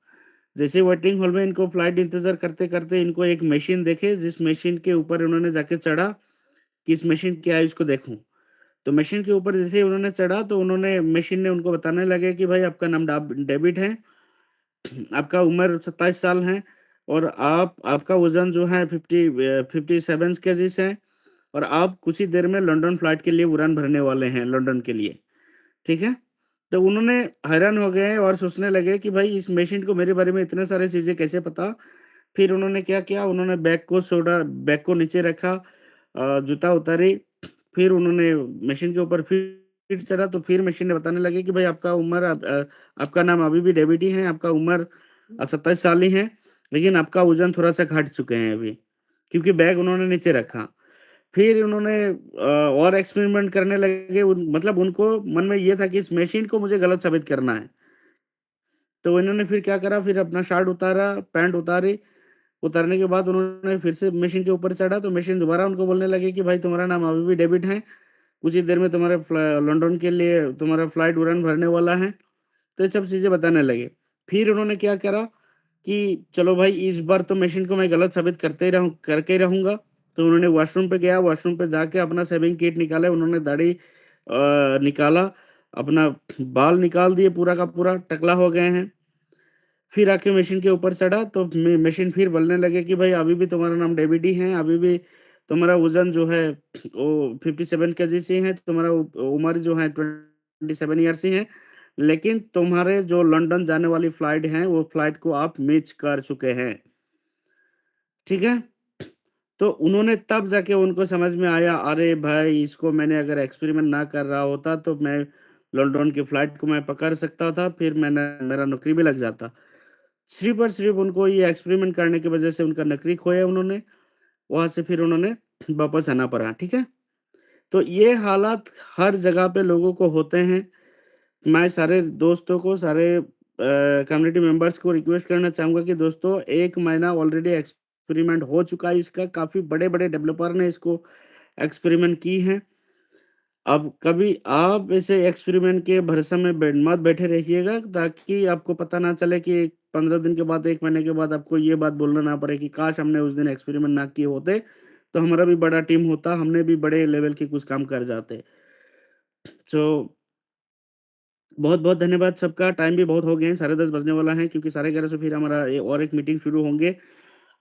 जैसे वेटिंग हॉल में इनको फ्लाइट इंतजार करते करते इनको एक मशीन देखे, जिस मशीन के ऊपर उन्होंने जाके चढ़ा कि इस मशीन क्या है इसको देखूं। तो मशीन के ऊपर जैसे ही उन्होंने चढ़ा तो उन्होंने मशीन ने उनको बताने लगे कि भाई आपका नाम डेविड है, आपका उम्र 27 साल है, और आपका वजन जो है 57 केजीज है, और आप कुछ ही देर में लंदन फ्लाइट के लिए उड़ान भरने वाले हैं लंदन के लिए, ठीक है। तो उन्होंने हैरान हो गए और सोचने लगे कि भाई इस मशीन को मेरे बारे में इतने सारे चीजें कैसे पता। फिर उन्होंने क्या किया, उन्होंने बैग को नीचे रखा, जूता उतारी, फिर उन्होंने मशीन के ऊपर फिर चढ़ा। तो फिर मशीन ने बताने लगे कि भाई आपका उम्र आपका नाम अभी भी डेविड ही है, आपका उम्र 27 साल ही है, लेकिन आपका वजन थोड़ा सा घट चुके हैं अभी, क्योंकि बैग उन्होंने नीचे रखा। फिर उन्होंने और एक्सपेरिमेंट करने लगे, मतलब उनको मन में ये था कि इस मशीन को मुझे गलत साबित करना है। तो इन्होंने फिर क्या करा, फिर अपना शर्ट उतारा, पैंट उतारी, उतारने के बाद उन्होंने फिर से मशीन के ऊपर चढ़ा। तो मशीन दोबारा उनको बोलने लगे कि भाई तुम्हारा नाम अभी भी डेविड है, कुछ ही देर में तुम्हारे लंदन के लिए तुम्हारा फ्लाइट उड़ान भरने वाला है। तो ये सब चीज़ें बताने लगे। फिर उन्होंने क्या करा कि चलो भाई इस बार तो मशीन को मैं गलत साबित करके ही रहूँगा। तो उन्होंने वॉशरूम पे गया, वॉशरूम पे जाके अपना शेविंग किट निकाला, उन्होंने दाढ़ी निकाला, अपना बाल निकाल दिए, पूरा का पूरा टकला हो गए हैं। फिर आके मशीन के ऊपर चढ़ा तो मशीन फिर बोलने लगे कि भाई अभी भी तुम्हारा नाम डेविड ही है, अभी भी तुम्हारा वज़न जो है वो 57 केजी से है, तुम्हारा उम्र जो है 27 ईयर्स ही है, लेकिन तुम्हारे जो लंदन जाने वाली फ्लाइट है, वो फ्लाइट को आप मिस कर चुके हैं। ठीक है? तो उन्होंने तब जाके उनको समझ में आया, अरे भाई इसको मैंने अगर एक्सपेरिमेंट ना कर रहा होता तो मैं लंदन की फ्लाइट को मैं पकड़ सकता था, फिर मेरा नौकरी भी लग जाता। सिर्फ़ और सिर्फ़ उनको ये एक्सपेरिमेंट करने की वज़ह से उनका नौकरी खोया उन्होंने, वहाँ से फिर उन्होंने वापस आना पड़ा, ठीक है? तो ये हालात हर जगह पे लोगों को होते हैं। मैं सारे दोस्तों को, सारे कम्युनिटी मेंबर्स को रिक्वेस्ट करना चाहूँगा कि दोस्तों 1 महीना ऑलरेडी एक्सपेरिमेंट हो चुका है इसका, काफ़ी बड़े-बड़े डेवलपर ने इसको एक्सपेरिमेंट की हैं। अब कभी आप ऐसे एक्सपेरिमेंट के भरोसे में मत बैठे रहिएगा ताकि आपको पता ना चले कि 15 दिन के बाद, 1 महीने के बाद आपको ये बात बोलना ना पड़े कि काश हमने उस दिन एक्सपेरिमेंट ना किए होते, तो हमारा भी बड़ा टीम होता, हमने भी बड़े लेवल के कुछ काम कर जाते। सो बहुत-बहुत धन्यवाद सबका, टाइम भी बहुत हो गए हैं, 10:30 बजने वाला है क्योंकि 11:30 से फिर हमारा और एक मीटिंग शुरू होंगे।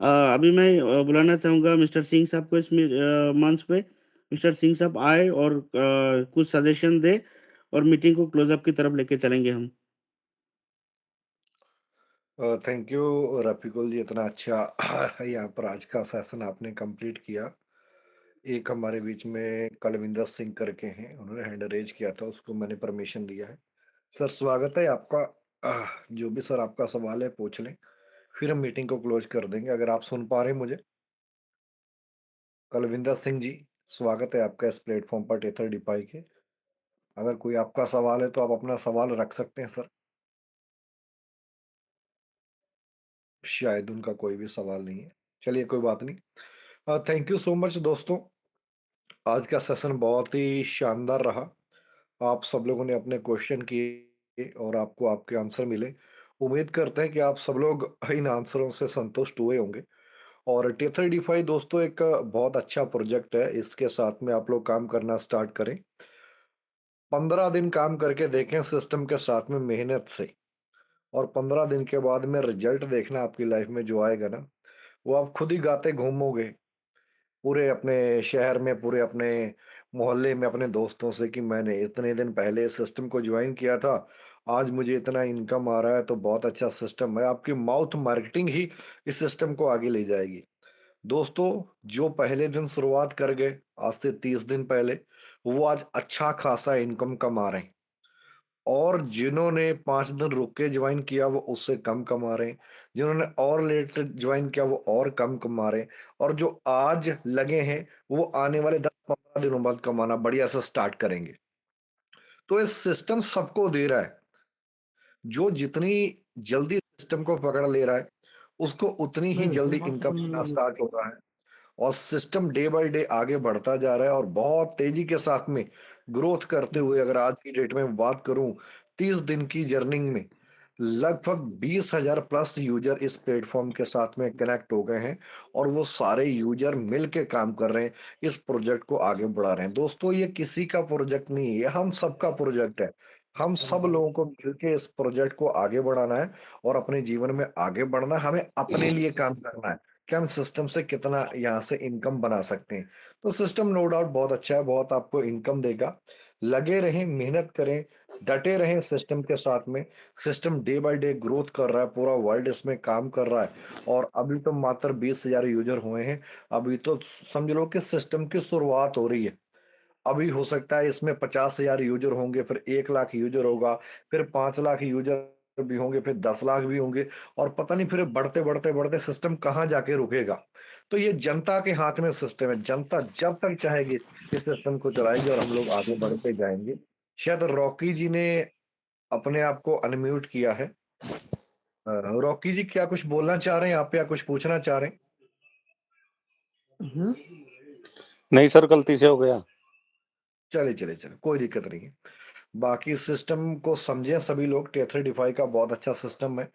अभी मैं बुलाना चाहूँगा मिस्टर सिंह साहब को इस मंच पे। मिस्टर सिंह साहब आए और कुछ सजेशन दें और मीटिंग को क्लोज़ अप की तरफ लेके चलेंगे हम। थैंक यू रफ़ीकुल जी, इतना अच्छा यहाँ पर आज का सेशन आपने कंप्लीट किया। एक हमारे बीच में कलविंदर सिंह करके हैं, उन्होंने हैंड रेज़ किया था, उसको मैंने परमिशन दिया है। सर स्वागत है आपका। जो भी सर आपका सवाल है पूछ लें, फिर हम मीटिंग को क्लोज़ कर देंगे, अगर आप सुन पा रहे हैं मुझे। कलविंदर सिंह जी, स्वागत है आपका इस प्लेटफ़ॉर्म पर टेथर डिपाई के। अगर कोई आपका सवाल है तो आप अपना सवाल रख सकते हैं सर। शायद उनका कोई भी सवाल नहीं है। चलिए कोई बात नहीं। थैंक यू सो मच दोस्तों। आज का सेशन बहुत ही शानदार रहा। आप सब लोगों ने अपने क्वेश्चन किए और आपको आपके आंसर मिले। उम्मीद करते हैं कि आप सब लोग इन आंसरों से संतुष्ट हुए होंगे। और टेथर डिफाई दोस्तों एक बहुत अच्छा प्रोजेक्ट है। इसके साथ में आप लोग काम करना स्टार्ट करें। 15 दिन काम करके देखें सिस्टम के साथ में मेहनत से, और 15 दिन के बाद में रिजल्ट देखना आपकी लाइफ में जो आएगा ना, वो आप खुद ही गाते घूमोगे पूरे अपने शहर में, पूरे अपने मोहल्ले में अपने दोस्तों से कि मैंने इतने दिन पहले इस सिस्टम को ज्वाइन किया था, आज मुझे इतना इनकम आ रहा है, तो बहुत अच्छा सिस्टम है। आपकी माउथ मार्केटिंग ही इस सिस्टम को आगे ले जाएगी। दोस्तों, जो पहले दिन शुरुआत कर गए आज से 30 दिन पहले, वो आज अच्छा खासा इनकम कमा रहे हैं। और जिन्होंने 5 दिन रुक के ज्वाइन किया वो उससे कम कमा रहे हैं। जिन्होंने और लेट ज्वाइन किया वो और कम कमा रहे हैं। और जो आज लगे हैं वो आने वाले 10-15 दिनों बाद कमाना बढ़िया से स्टार्ट करेंगे। तो ये सिस्टम सबको दे रहा है। जो जितनी जल्दी सिस्टम को पकड़ ले रहा है, उसको उतनी ही जल्दी इनकम मिलना स्टार्ट हो रहा है। और सिस्टम डे बाय डे आगे बढ़ता जा रहा है और बहुत तेजी के साथ में ग्रोथ करते हुए, अगर आज की डेट में बात करूं, 30 दिन की जर्निंग में लगभग 20,000 प्लस यूजर इस प्लेटफॉर्म के साथ में कनेक्ट हो गए हैं। और वो सारे यूजर मिल के काम कर रहे हैं, इस प्रोजेक्ट को आगे बढ़ा रहे हैं। दोस्तों, ये किसी का प्रोजेक्ट नहीं है, ये हम सबका प्रोजेक्ट है। हम सब लोगों को मिलकर इस प्रोजेक्ट को आगे बढ़ाना है और अपने जीवन में आगे बढ़ना है। हमें अपने लिए काम करना है कि हम सिस्टम से कितना यहाँ से इनकम बना सकते हैं। तो सिस्टम नो डाउट बहुत अच्छा है, बहुत आपको इनकम देगा। लगे रहें, मेहनत करें, डटे रहें सिस्टम के साथ में। System day by day growth कर रहा है, पूरा वर्ल्ड इसमें काम कर रहा है। और अभी तो मात्र 20,000 यूजर हुए हैं। अभी तो समझ लो कि सिस्टम की शुरुआत हो रही है। अभी हो सकता है इसमें 50,000 यूजर होंगे, फिर 1 लाख यूजर होगा, फिर 5 लाख यूजर भी होंगे, फिर 10 लाख भी होंगे। और पता नहीं फिर बढ़ते बढ़ते बढ़ते सिस्टम कहाँ जाके रुकेगा। तो ये जनता के हाथ में सिस्टम है। जनता जब तक चाहेगी इस सिस्टम को चलाएगी और हम लोग आगे बढ़ते जाएंगे। शायद रॉकी जी ने अपने आप को अनम्यूट किया है। रॉकी जी क्या कुछ बोलना चाह रहे हैं आप या कुछ पूछना चाह रहे हैं? नहीं सर, गलती से हो गया। चलिए, कोई दिक्कत नहीं है। बाकी सिस्टम को समझें सभी लोग, टेथर का बहुत अच्छा सिस्टम है।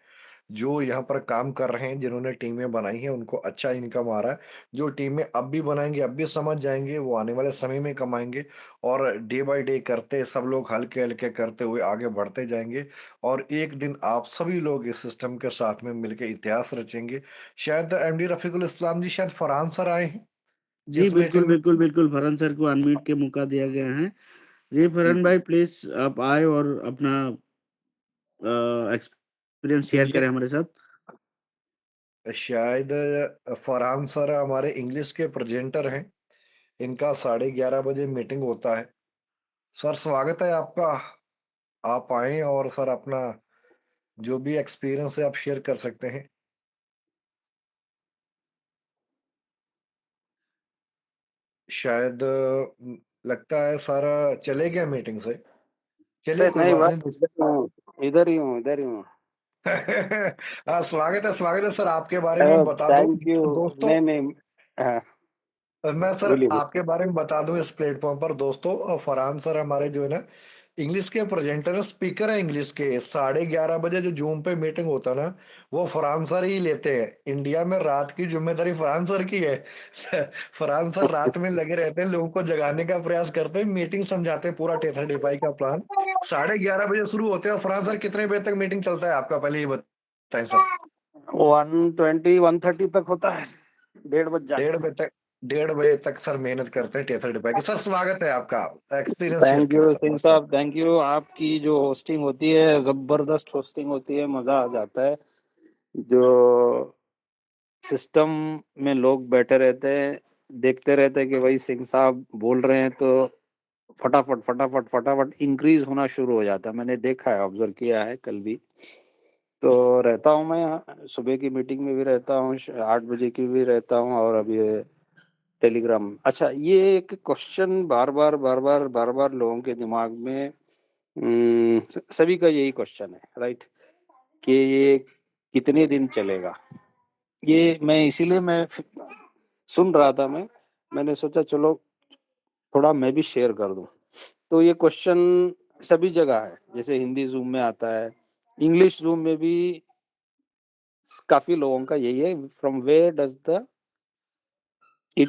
जो यहाँ पर काम कर रहे हैं, जिन्होंने टीमें बनाई हैं, उनको अच्छा इनकम आ रहा है। जो टीमें अब भी बनाएँगे, अब भी समझ जाएँगे, वो आने वाले समय में कमाएँगे और डे बाय डे करते सब लोग हल्के-हल्के करते हुए आगे बढ़ते जाएँगे और एक दिन आप सभी लोग इस सिस्टम के साथ में मिलके इतिहास रचेंगे। शायद एमडी रफ़ीकुल इस्लाम जी शायद फरहान सर आए हैं जी, इस बिल्कुल, मीटिंग में? बिल्कुल, बिल्कुल, फरहान सर को अनम्यूट के मौका दिया गया है। जी, जी, फरहान भाई प्लीज़ आप आएँ और अपना एक्सपीरियंस शेयर ये करें हमारे साथ। शायद फरहान सर हमारे इंग्लिश के प्रेज़ेंटर हैं। इनका 11:30 बजे मीटिंग होता है। सर स्वागत है आपका। आप आएँ और सर अपना जो भी एक्सपीरियंस है आप शेयर कर सकते हैं। शायद लगता है सर चले गए मीटिंग से। चलिए अरे कोई नहीं बात भाई, नहीं इधर ही हूँ। स्वागत है सर आपके बारे में बता दूँ थैंक यू। दोस्तों नहीं हाँ, मैं सर बोलिए बोलिए। आपके बारे में बता दूं इस प्लेटफॉर्म पर दोस्तों फरहान सर हमारे जो है ना इंग्लिश के प्रेजेंटर स्पीकर है इंग्लिश के 11:30 बजे जो जूम पे मीटिंग होता है ना वो फरहान सर ही लेते हैं इंडिया में रात की जिम्मेदारी फरहान सर की है फरहान सर रात में लगे रहते हैं लोगों को जगाने का प्रयास करते हैं मीटिंग समझाते हैं पूरा टेथर डिफाई का प्लान 11:30 बजे शुरू होते हैं और फरहान सर कितने बजे तक मीटिंग चलता है आपका पहले ये बताएं सर 120 130 तक होता है, 1:30 बज डेढ़ जाता है। बजे तक 1:30 बजे तक सर मेहनत करते हैं टेथर डिपाई की सर स्वागत है आपका एक्सपीरियंस शेयर थैंक करें यू सर सिंह साहब, थैंक यू। आपकी जो होस्टिंग होती है जबरदस्त होस्टिंग होती है, मजा आ जाता है। जो सिस्टम में लोग बैठे रहते हैं, देखते रहते हैं कि भाई सिंह साहब बोल रहे हैं तो फटाफट फटाफट फटाफट इंक्रीज होना शुरू हो जाता है। मैंने देखा है, ऑब्जर्व किया है कल भी। तो रहता हूँ मैं यहाँ, सुबह की मीटिंग में भी रहता हूँ, 8 बजे की भी रहता हूँ, और अभी टेलीग्राम। अच्छा, ये एक क्वेश्चन बार बार लोगों के दिमाग में, सभी का यही क्वेश्चन है, राइट, कि ये कितने दिन चलेगा। ये मैं इसीलिए मैं सुन रहा था, मैंने सोचा चलो थोड़ा मैं भी शेयर कर दूं। तो ये क्वेश्चन सभी जगह है, जैसे हिंदी जूम में आता है, इंग्लिश जूम में भी काफी लोगों का यही है, from where does the it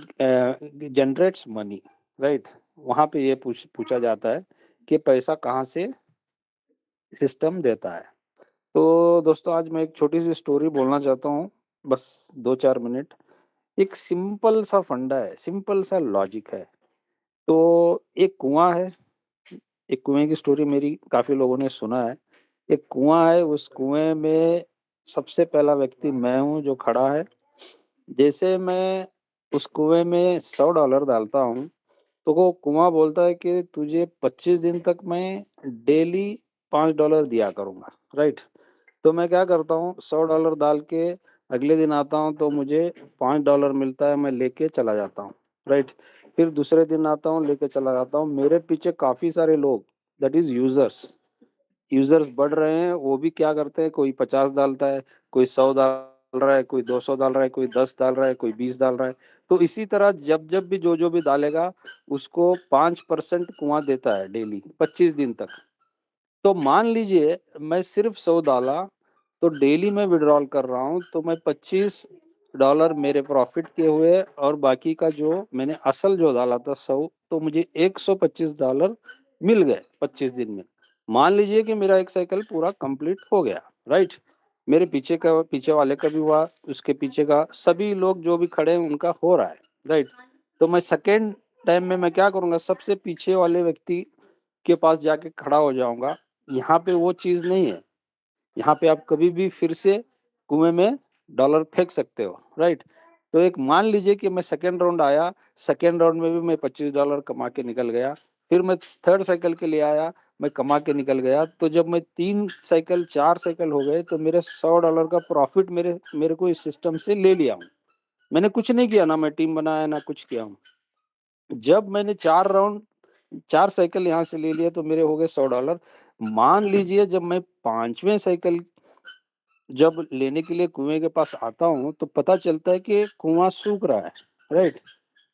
generates money, right. वहां पे ये पूछा जाता है कि पैसा कहाँ से सिस्टम देता है। तो दोस्तों आज मैं एक छोटी सी स्टोरी बोलना चाहता हूँ, बस 2-4 मिनट। एक सिंपल सा फंडा है, सिंपल सा लॉजिक है। तो एक कुआं है, एक कुएं की स्टोरी मेरी काफी लोगों ने सुना है। एक कुआं है, उस कुएं में सबसे पहला व्यक्ति मैं हूँ जो खड़ा है। जैसे मैं उस कुएं में $100 डालता हूँ, तो वो कुआं बोलता है कि तुझे 25 दिन तक मैं डेली $5 दिया करूंगा, राइट। तो मैं क्या करता हूँ, $100 डाल के अगले दिन आता हूँ तो मुझे $5 मिलता है, मैं लेके चला जाता हूँ, राइट। फिर दूसरे दिन आता हूँ, लेके चला जाता हूँ। मेरे पीछे काफी सारे लोग, दैट इज यूजर्स बढ़ रहे हैं। वो भी क्या करते हैं, कोई 50 डालता है, कोई 100 डाल रहा है, कोई 200 डाल रहा है, कोई 10 डाल रहा है, कोई 20 डाल रहा है। तो इसी तरह जब जब भी जो भी डालेगा उसको 5% कुआं देता है डेली 25 दिन तक। तो मान लीजिए मैं सिर्फ 100 डाला, तो डेली मैं विड्रॉल कर रहा हूँ, तो मैं $25 मेरे प्रॉफिट के हुए, और बाकी का जो मैंने असल जो डाला था 100, तो मुझे $125 मिल गए 25 दिन में। मान लीजिए कि मेरा एक साइकिल पूरा कंप्लीट हो गया, राइट। मेरे पीछे वाले का भी हुआ, उसके पीछे का, सभी लोग जो भी खड़े हैं उनका हो रहा है, राइट। तो मैं सेकेंड टाइम में मैं क्या करूंगा, सबसे पीछे वाले व्यक्ति के पास जाके खड़ा हो जाऊंगा। यहाँ पे वो चीज नहीं है, यहाँ पे आप कभी भी फिर से कुएं में डॉलर फेंक सकते हो, राइट। तो एक मान लीजिए कि मैं सेकेंड राउंड आया, सेकेंड राउंड में भी मैं $25 कमा के निकल गया। फिर मैं थर्ड साइकिल के लिए आया, मैं कमा के निकल गया। तो जब मैं 4 साइकिल हो गए, तो मेरे $100 का प्रॉफिट मेरे को इस सिस्टम से ले लिया हूँ। मैंने कुछ नहीं किया, ना मैं टीम बनाया, ना कुछ किया हूँ। जब मैंने 4 साइकिल यहाँ से ले लिया, तो मेरे हो गए $100। मान लीजिए जब मैं 5वें साइकिल जब लेने के लिए कुएं के पास आता हूँ, तो पता चलता है कि कुआं सूख रहा है, राइट।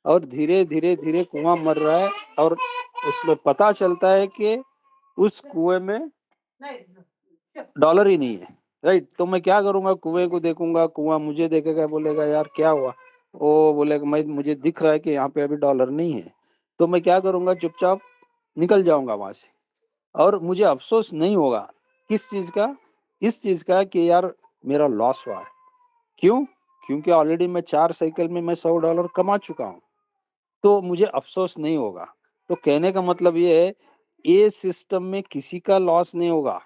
और धीरे धीरे धीरे कुआं मर रहा है, और उसमें पता चलता है कि उस कुएं में डॉलर ही नहीं है, राइट। तो मैं क्या करूंगा, कुएं को देखूंगा, कुआं मुझे देखेगा, बोलेगा यार क्या हुआ, वो बोलेगा मैं मुझे दिख रहा है कि यहाँ पे अभी डॉलर नहीं है। तो मैं क्या करूंगा, चुपचाप निकल जाऊंगा वहां से, और मुझे अफसोस नहीं होगा। किस चीज का? इस चीज का कि यार मेरा लॉस हुआ है। क्यों? क्योंकि ऑलरेडी मैं 4 साइकिल में मैं $100 कमा चुका हूँ, तो मुझे अफसोस नहीं होगा। तो कहने का मतलब ये है, ये सिस्टम में किसी का लॉस नहीं होगा।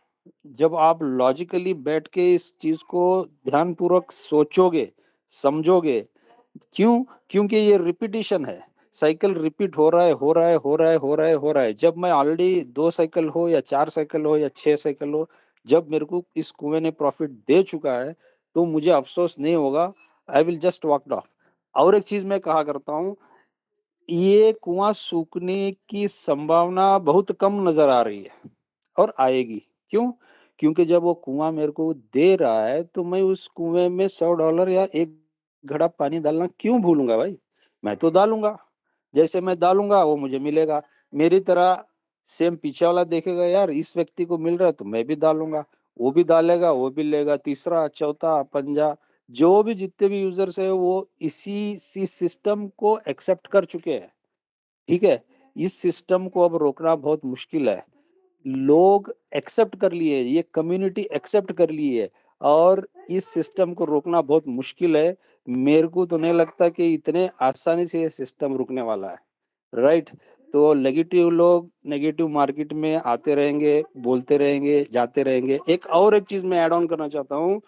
जब आप लॉजिकली बैठ के इस चीज को ध्यानपूर्वक सोचोगे, समझोगे। क्यों? क्योंकि ये रिपीटिशन है, साइकिल रिपीट हो रहा है, हो रहा है, हो रहा है, हो रहा है, हो रहा है। जब मैं ऑलरेडी 2 साइकिल हो या 4 साइकिल हो या 6 साइकिल हो, जब मेरे को इस कुएं ने प्रॉफिट दे चुका है, तो मुझे अफसोस नहीं होगा। I will just walk of. और एक चीज मैं कहा करता हूँ, ये कुआं सूखने की संभावना बहुत कम नजर आ रही है और आएगी। क्यों? क्योंकि जब वो कुआं मेरे को दे रहा है, तो मैं उस कुएं में $100 या एक घड़ा पानी डालना क्यों भूलूंगा भाई? मैं तो डालूंगा। जैसे मैं डालूंगा वो मुझे मिलेगा। मेरी तरह सेम पीछे वाला देखेगा, यार इस व्यक्ति को मिल रहा है तो मैं भी डालूंगा। वो भी डालेगा, वो भी लेगा, तीसरा, चौथा, पंजा, जो भी जितने भी यूजर्स है वो इसी सिस्टम को एक्सेप्ट कर चुके हैं। ठीक है? इस सिस्टम को अब रोकना बहुत मुश्किल है। लोग एक्सेप्ट कर लिए, ये कम्युनिटी एक्सेप्ट कर ली है, और इस सिस्टम को रोकना बहुत मुश्किल है। मेरे को तो नहीं लगता कि इतने आसानी से ये सिस्टम रुकने वाला है, राइट। तो नेगेटिव लोग नेगेटिव मार्केट में आते रहेंगे, बोलते रहेंगे, जाते रहेंगे। एक चीज मैं ऐड ऑन करना चाहता हूँ।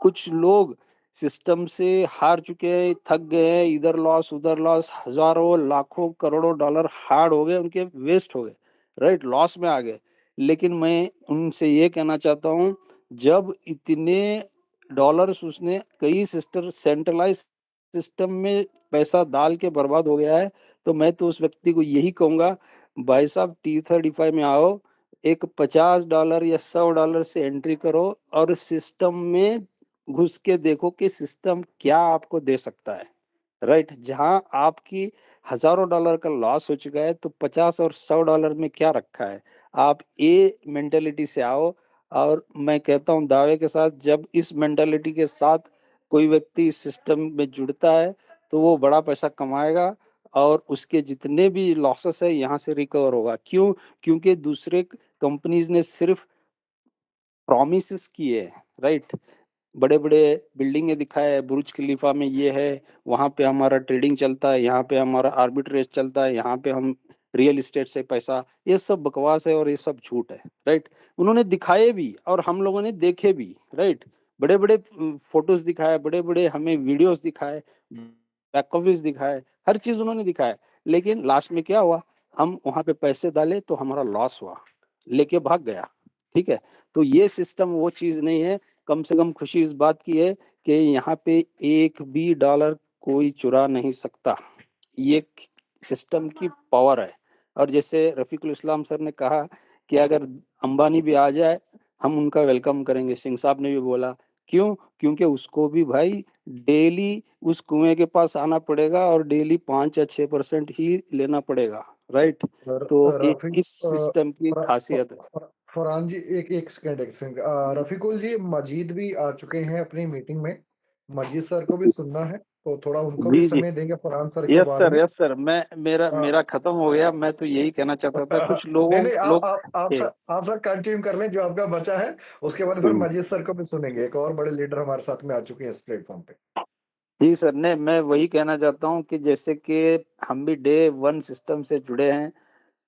कुछ लोग सिस्टम से हार चुके हैं, थक गए हैं, इधर लॉस उधर लॉस, हजारों लाखों करोड़ों डॉलर हार्ड हो गए, उनके वेस्ट हो गए, राइट, लॉस में आ गए। लेकिन मैं उनसे ये कहना चाहता हूँ, जब इतने डॉलर्स उसने कई सिस्टर सेंट्रलाइज सिस्टम में पैसा डाल के बर्बाद हो गया है, तो मैं तो उस व्यक्ति को यही कहूंगा, भाई साहब T35 में आओ, एक $50 या $100 से एंट्री करो, और सिस्टम में घुस के देखो कि सिस्टम क्या आपको दे सकता है, राइट। जहां आपकी हजारों डॉलर का लॉस हो चुका है, तो 50 और $100 में क्या रखा है? आप ये मेंटेलिटी से आओ। और मैं कहता हूं दावे के साथ, जब इस मेंटेलिटी के साथ कोई व्यक्ति इस सिस्टम में जुड़ता है, तो वो बड़ा पैसा कमाएगा, और उसके जितने भी लॉसेस है यहाँ से रिकवर होगा। क्यों? क्योंकि दूसरे कंपनीज ने सिर्फ प्रॉमिसेस किए, राइट। बड़े-बड़े बिल्डिंगें दिखाए, बुर्ज खलीफा में ये है, वहाँ पे हमारा ट्रेडिंग चलता है, यहाँ पे हमारा आर्बिट्रेज चलता है, यहाँ पे हम रियल एस्टेट से पैसा, ये सब बकवास है और ये सब झूठ है, राइट। उन्होंने दिखाए भी और हम लोगों ने देखे भी, राइट। बड़े-बड़े फोटोज़ दिखाए, बड़े-बड़े हमें वीडियोज़ दिखाए, बैक ऑफिस दिखाए, हर चीज़ उन्होंने दिखाया। लेकिन लास्ट में क्या हुआ? हम वहाँ पे पैसे डाले तो हमारा लॉस हुआ, लेके भाग गया, ठीक है? तो ये सिस्टम वो चीज़ नहीं है। कम से कम खुशी इस बात की है कि यहाँ पे एक भी डॉलर कोई चुरा नहीं सकता। ये सिस्टम की पावर है। और जैसे रफीकुल इस्लाम सर ने कहा कि अगर अंबानी भी आ जाए, हम उनका वेलकम करेंगे। सिंह साहब ने भी बोला, क्यों? क्योंकि उसको भी भाई डेली उस कुएं के पास आना पड़ेगा और डेली 5 या 6% ही लेना पड़ेगा, राइट। तो रफीक इस सिस्टम की खासियत है। फरहान जी, एक सेकंड, एक सेकंड। रफीकुल जी, मजीद भी आ चुके हैं अपनी मीटिंग में। मजीद सर को भी सुनना है, तो थोड़ा उनको भी जी जी, समय देंगे फरहान सर के बाद में। यस सर, मैं मेरा हाँ। मेरा खत्म हो गया। मैं तो यही कहना चाहता था, कुछ नहीं लोगों नहीं, लोग थे। आप सर कंटिन्यू कर लें जो आपका बचा है। उसके बाद फिर मजीद सर को भी सुनेंगे। एक और बड़े लीडर हमारे साथ में आ चुके हैं इस प्लेटफॉर्म पे। जी सर, ने मैं वही कहना चाहता हूँ कि जैसे कि हम भी डे वन सिस्टम से जुड़े हैं,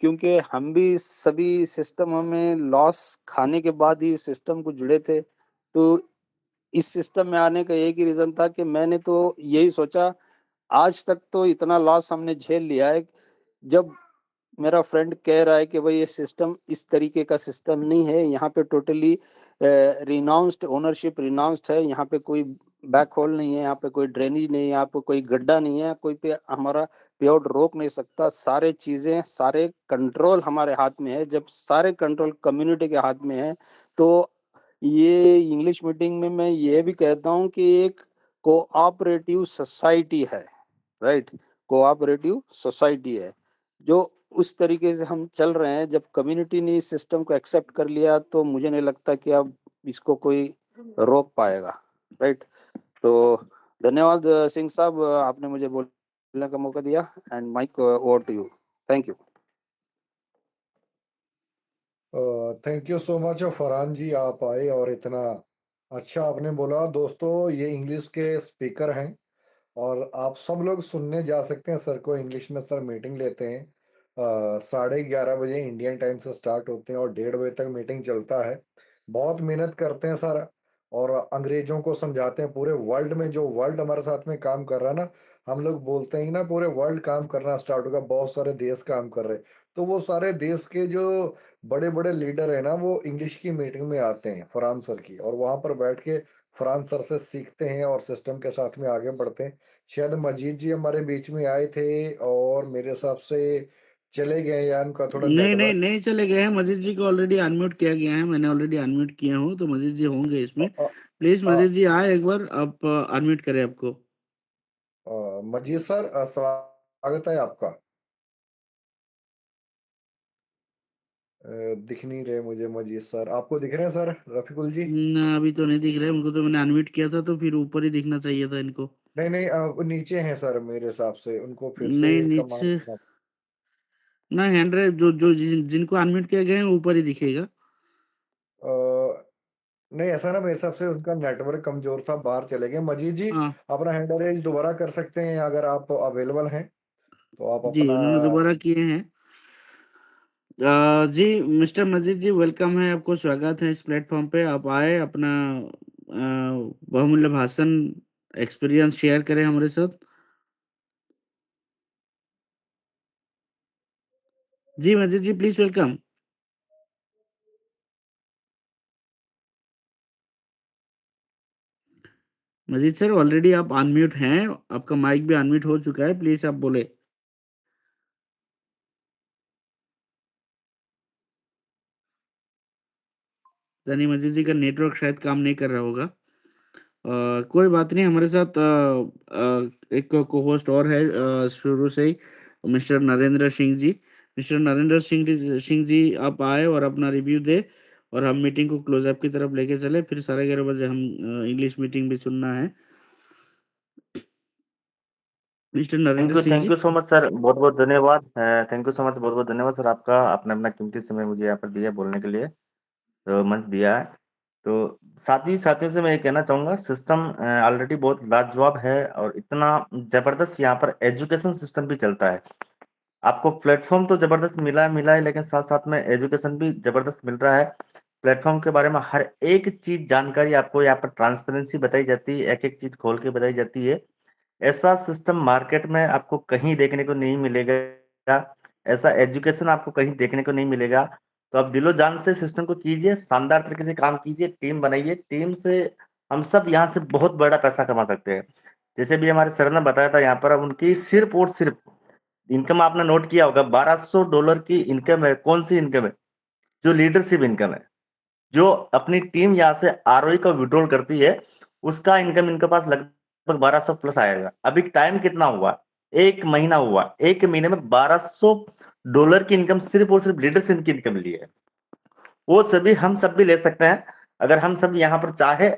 क्योंकि हम भी सभी सिस्टम में लॉस खाने के बाद ही सिस्टम को जुड़े थे। तो इस सिस्टम में आने का एक ही रीज़न था कि मैंने तो यही सोचा, आज तक तो इतना लॉस हमने झेल लिया है। जब मेरा फ्रेंड कह रहा है कि भाई ये सिस्टम इस तरीके का सिस्टम नहीं है, यहाँ पे टोटली रिनाउंस्ड ओनरशिप रिनाउंस्ड है, यहाँ पे कोई बैक होल नहीं है, यहाँ पे कोई ड्रेनेज नहीं है, यहाँ पे कोई गड्ढा नहीं है, कोई पे हमारा पेआउट रोक नहीं सकता, सारे चीज़ें सारे कंट्रोल हमारे हाथ में है। जब सारे कंट्रोल कम्युनिटी के हाथ में है, तो ये इंग्लिश मीटिंग में मैं ये भी कहता हूँ कि एक कोऑपरेटिव सोसाइटी है, राइट। कोऑपरेटिव सोसाइटी है, जो उस तरीके से हम चल रहे हैं। जब कम्युनिटी ने इस सिस्टम को एक्सेप्ट कर लिया तो मुझे नहीं लगता कि अब इसको कोई रोक पाएगा, राइट। तो धन्यवाद सिंह साहब, आपने मुझे बोलने का मौका दिया and mic over to you. Thank you. Thank you so much Farhan ji, आप आए और इतना अच्छा आपने बोला। दोस्तों, ये इंग्लिश के स्पीकर हैं और आप सब लोग सुनने जा सकते हैं सर को। इंग्लिश में सर मीटिंग लेते हैं, 11:30 बजे इंडियन टाइम से स्टार्ट होते हैं और 1:30 बजे तक मीटिंग चलता है। बहुत मेहनत करते हैं सर और अंग्रेजों को समझाते हैं। पूरे वर्ल्ड में जो वर्ल्ड हमारे साथ में काम कर रहा है ना, हम लोग बोलते हैं ना पूरे वर्ल्ड काम करना स्टार्ट होगा, बहुत सारे देश काम कर रहे हैं। तो वो सारे देश के जो बड़े बड़े लीडर है ना, वो इंग्लिश की मीटिंग में आते हैं फरहान सर की, और वहां पर बैठ के फरहान सर से सीखते हैं और सिस्टम के साथ में आगे बढ़ते हैं। शायद मजीद जी हमारे बीच में आए थे और मेरे हिसाब से चले गए, या उनका थोड़ा नहीं नहीं नेटवर्क। नहीं चले गए हैं। मजीद जी को ऑलरेडी अनम्यूट किया गया है, मैंने ऑलरेडी अनम्यूट किया हूँ, तो मजीद जी होंगे इसमें। प्लीज मजीद जी आए एक बार, आप अनम्यूट करें आपको। मजीद सर, स्वागत है आपका। दिख नहीं रहे मुझे मजीद सर, आपको दिख रहे हैं सर रफीकुल जी? ना, अभी तो नहीं दिख रहे उनको, तो मैंने अनम्यूट किया था तो फिर ऊपर ही दिखना चाहिए था इनको। नहीं नहीं, वो नीचे हैं सर मेरे हिसाब से, उनको फिर से नहीं कमांड नीचे करना। ना, हैंड रेज जो जिनको अनम्यूट किया गया है ऊपर ही दिखेगा। अ, नहीं, ऐसा ना, मेरे हिसाब से उनका नेटवर्क कमजोर था, बाहर चले गए। मजीद जी, हाँ अपना हैंड रेज दोबारा कर सकते हैं अगर आप अवेलेबल हैं, तो आप जी, अपना। उन्होंने दोबारा किए हैं। जी मिस्टर मजीद जी, वेलकम है, आपको स्वागत है इस प्लेटफॉर्म पे। आप आए, अपना बहुमूल्य भाषण एक्सपीरियंस शेयर करें हमारे साथ। जी Majid ji, please welcome. Majid sir, already आप अनम्यूट हैं, आपका माइक भी अनम्यूट हो चुका है, प्लीज आप बोले। यानी मजीद जी का नेटवर्क शायद काम नहीं कर रहा होगा। कोई बात नहीं, हमारे साथ एक को होस्ट और है शुरू से ही, मिस्टर नरेंद्र सिंह जी। मिस्टर नरेंद्र सिंह जी, आप आए और अपना रिव्यू दे और हम मीटिंग को क्लोज अप की तरफ लेके चले, फिर 11:30 बजे हम इंग्लिश मीटिंग भी सुनना है। Mister Narendra Singh ji. Thank you so much sir, बहुत बहुत धन्यवाद। थैंक यू सो मच, बहुत बहुत धन्यवाद सर आपका, आपने अपना कीमती समय मुझे यहाँ पर दिया बोलने के लिए, तो मंच दिया है। तो साथियों से मैं ये कहना चाहूँगा, सिस्टम ऑलरेडी बहुत लाजवाब है और इतना ज़बरदस्त यहाँ पर एजुकेशन सिस्टम भी चलता है। आपको प्लेटफॉर्म तो ज़बरदस्त मिला है, लेकिन साथ-साथ में एजुकेशन भी ज़बरदस्त मिल रहा है। प्लेटफॉर्म के बारे में हर एक चीज़ जानकारी आपको यहाँ पर ट्रांसपेरेंसी बताई जाती है, एक-एक चीज़ खोल के बताई जाती है। ऐसा सिस्टम मार्केट में आपको कहीं देखने को नहीं मिलेगा, ऐसा एजुकेशन आपको कहीं देखने को नहीं मिलेगा। तो आप दिलो-जान से सिस्टम को कीजिए, शानदार तरीके से काम कीजिए, टीम बनाइए, टीम से हम सब यहाँ से बहुत बड़ा पैसा कमा सकते हैं। जैसे भी हमारे सर ने बताया था, यहाँ पर अब उनकी सिर्फ़ और सिर्फ़ इनकम आपने नोट किया होगा, $1200 की इनकम है। कौन-सी इनकम है? जो लीडरशिप इनकम है। जो अपनी टीम यहाँ से आरओई का विड्रॉल करती है, उसका इनकम इनके पास लगभग 1200 प्लस आएगा। अभी टाइम कितना हुआ? 1 महीना हुआ। 1 महीने में $1200 की इनकम सिर्फ़ और सिर्फ़ लीडरशिप की इनकम ली है। वो सभी हम सब भी ले सकते हैं, अगर हम सब यहाँ पर चाहे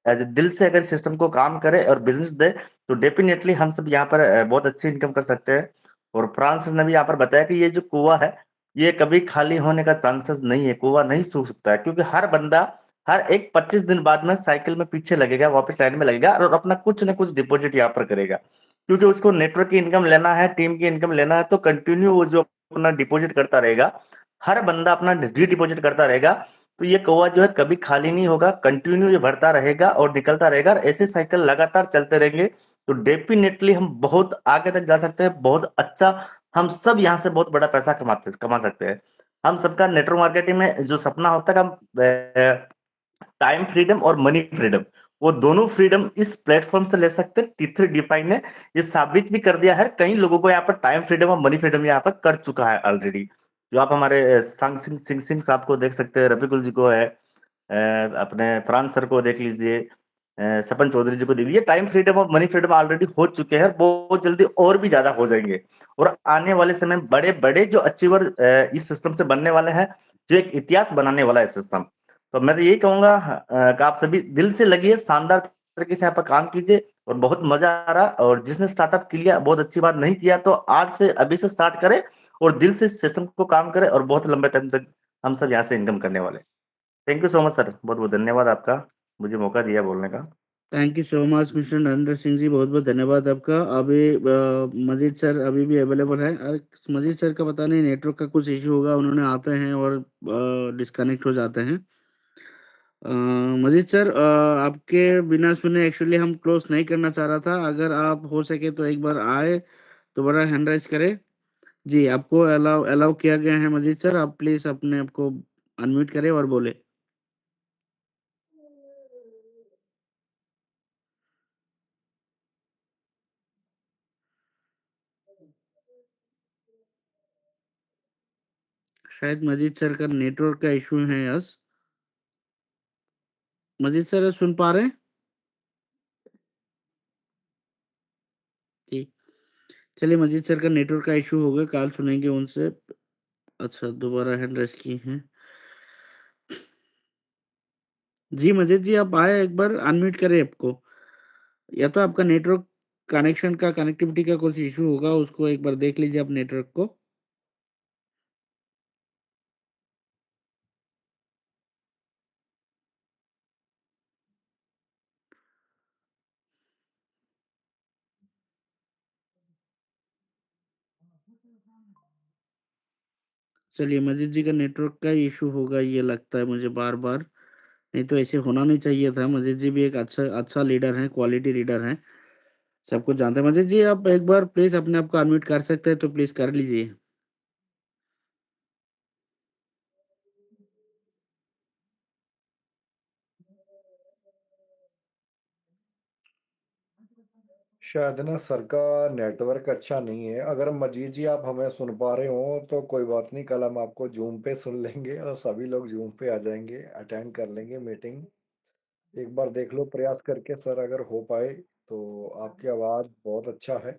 दिल से अगर सिस्टम को काम करें और बिज़नेस दें, तो डेफ़िनेटली हम सब यहाँ पर बहुत अच्छी इनकम कर सकते हैं। और फ्रांस ने भी यहाँ पर बताया कि ये जो कुआँ है, ये कभी खाली होने का चांसेस नहीं है, कुआँ नहीं सूख सकता है, क्योंकि हर बंदा हर एक 25 दिन बाद में साइकिल में पीछे लगेगा, वापस लाइन में लगेगा और अपना कुछ न कुछ डिपॉज़िट यहाँ पर करेगा। क्योंकि उसको नेटवर्क की इनकम लेना है, टीम की इनकम लेना है, तो कंटिन्यू वो जो अपना डिपॉज़िट करता रहेगा, हर बंदा अपना री-डिपॉज़िट करता रहेगा, तो ये कौवा जो है कभी खाली नहीं होगा, कंटिन्यू ये बढ़ता रहेगा और निकलता रहेगा, और ऐसे साइकिल लगातार चलते रहेंगे, तो डेफ़िनेटली हम बहुत आगे तक जा सकते हैं, बहुत अच्छा हम सब यहाँ से बहुत बड़ा पैसा कमा सकते हैं। हम सबका नेटवर्क मार्केटिंग में जो सपना होता है कि हम टाइम फ्रीडम और मनी फ्रीडम, वो दोनों फ्रीडम इस प्लेटफ़ॉर्म से ले सकते हैं। T3 डिफाइन ने ये साबित भी कर दिया है, कई लोगों को यहाँ पर टाइम फ्रीडम और मनी फ्रीडम यहाँ पर कर चुका है ऑलरेडी। जो आप हमारे सिंह साहब को देख सकते हैं, रफीकुल जी को है, अपने फ्रांस सर को देख लीजिए, सपन चौधरी जी को दे दिए। टाइम फ्रीडम और मनी फ्रीडम ऑलरेडी हो चुके हैं, बहुत जल्दी और भी ज्यादा हो जाएंगे। और आने वाले समय में बड़े बड़े जो अचीवर इस सिस्टम से बनने वाले हैं, जो एक इतिहास बनाने वाला है सिस्टम। तो मैं तो यही कहूंगा कि आप सभी दिल से लगिए, शानदार तरीके से यहाँ पर काम कीजिए, और बहुत मजा आ रहा। और जिसने स्टार्टअप किया बहुत अच्छी बात, नहीं किया तो आज से अभी से स्टार्ट करे और दिल से सिस्टम को काम करे, और बहुत लंबे टाइम तक हम सब यहाँ से इनकम करने वाले। Thank you so much sir, बहुत बहुत धन्यवाद आपका, मुझे मौका दिया बोलने का। Thank you so much mister Narendra Singh ji, बहुत बहुत धन्यवाद आपका। अभी मजीद सर अभी भी अवेलेबल है। मजीद सर का पता नहीं नेटवर्क का कुछ इशू होगा, उन्होंने आते हैं और डिस्कनेक्ट हो जाते हैं। मजीद सर आपके बिना सुने एक्चुअली हम क्लोज नहीं करना चाह रहा था। अगर आप हो सके तो एक बार आए तो बड़ा हैंड राइज करें। जी, आपको अलाउ अलाउ किया गया है मजीद सर, आप प्लीज अपने आप को अनम्यूट करें और बोले। शायद मजीद सर का नेटवर्क का इशू है। यस मजीद सर सुन पा रहे हैं? जी, चलिए मजीद सर का नेटवर्क का इशू होगा, कल सुनेंगे उनसे। अच्छा, दोबारा हैंड रेस की हैं। जी मजीद जी, आप आए, एक बार अनम्यूट करें आपको। या तो आपका नेटवर्क कनेक्शन का कनेक्टिविटी का कुछ इशू होगा, उसको एक बार देख लीजिए आप नेटवर्क को। चलिए मजीद जी का नेटवर्क का इशू होगा ये लगता है मुझे बार-बार, नहीं तो ऐसे होना नहीं चाहिए था। मजीद जी भी एक अच्छा अच्छा लीडर हैं, क्वालिटी लीडर हैं, सब कुछ जानते हैं। मजीद जी आप एक बार प्लीज़ अपने आप को अनम्यूट कर सकते हैं तो प्लीज़ कर लीजिए। शायद ना सर का नेटवर्क अच्छा नहीं है। अगर मजीद जी आप हमें सुन पा रहे हो तो कोई बात नहीं, कल हम आपको जूम पे सुन लेंगे और सभी लोग जूम पे आ जाएंगे, अटेंड कर लेंगे मीटिंग। एक बार देख लो प्रयास करके सर, अगर हो पाए तो। आपकी आवाज़ बहुत अच्छा है,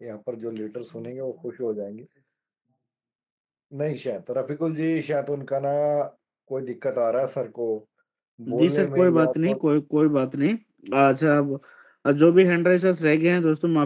यहाँ पर जो लीडर सुनेंगे वो खुश हो जाएंगे। नहीं, शायद रफीकुल जी, शायद उनका ना कोई दिक्कत आ रहा है सर को जी बोलने सर, में कोई या बात नहीं, तो। कोई कोई बात नहीं। अच्छा, अब जो भी हैंड राइजर्स रह गए हैं दोस्तों,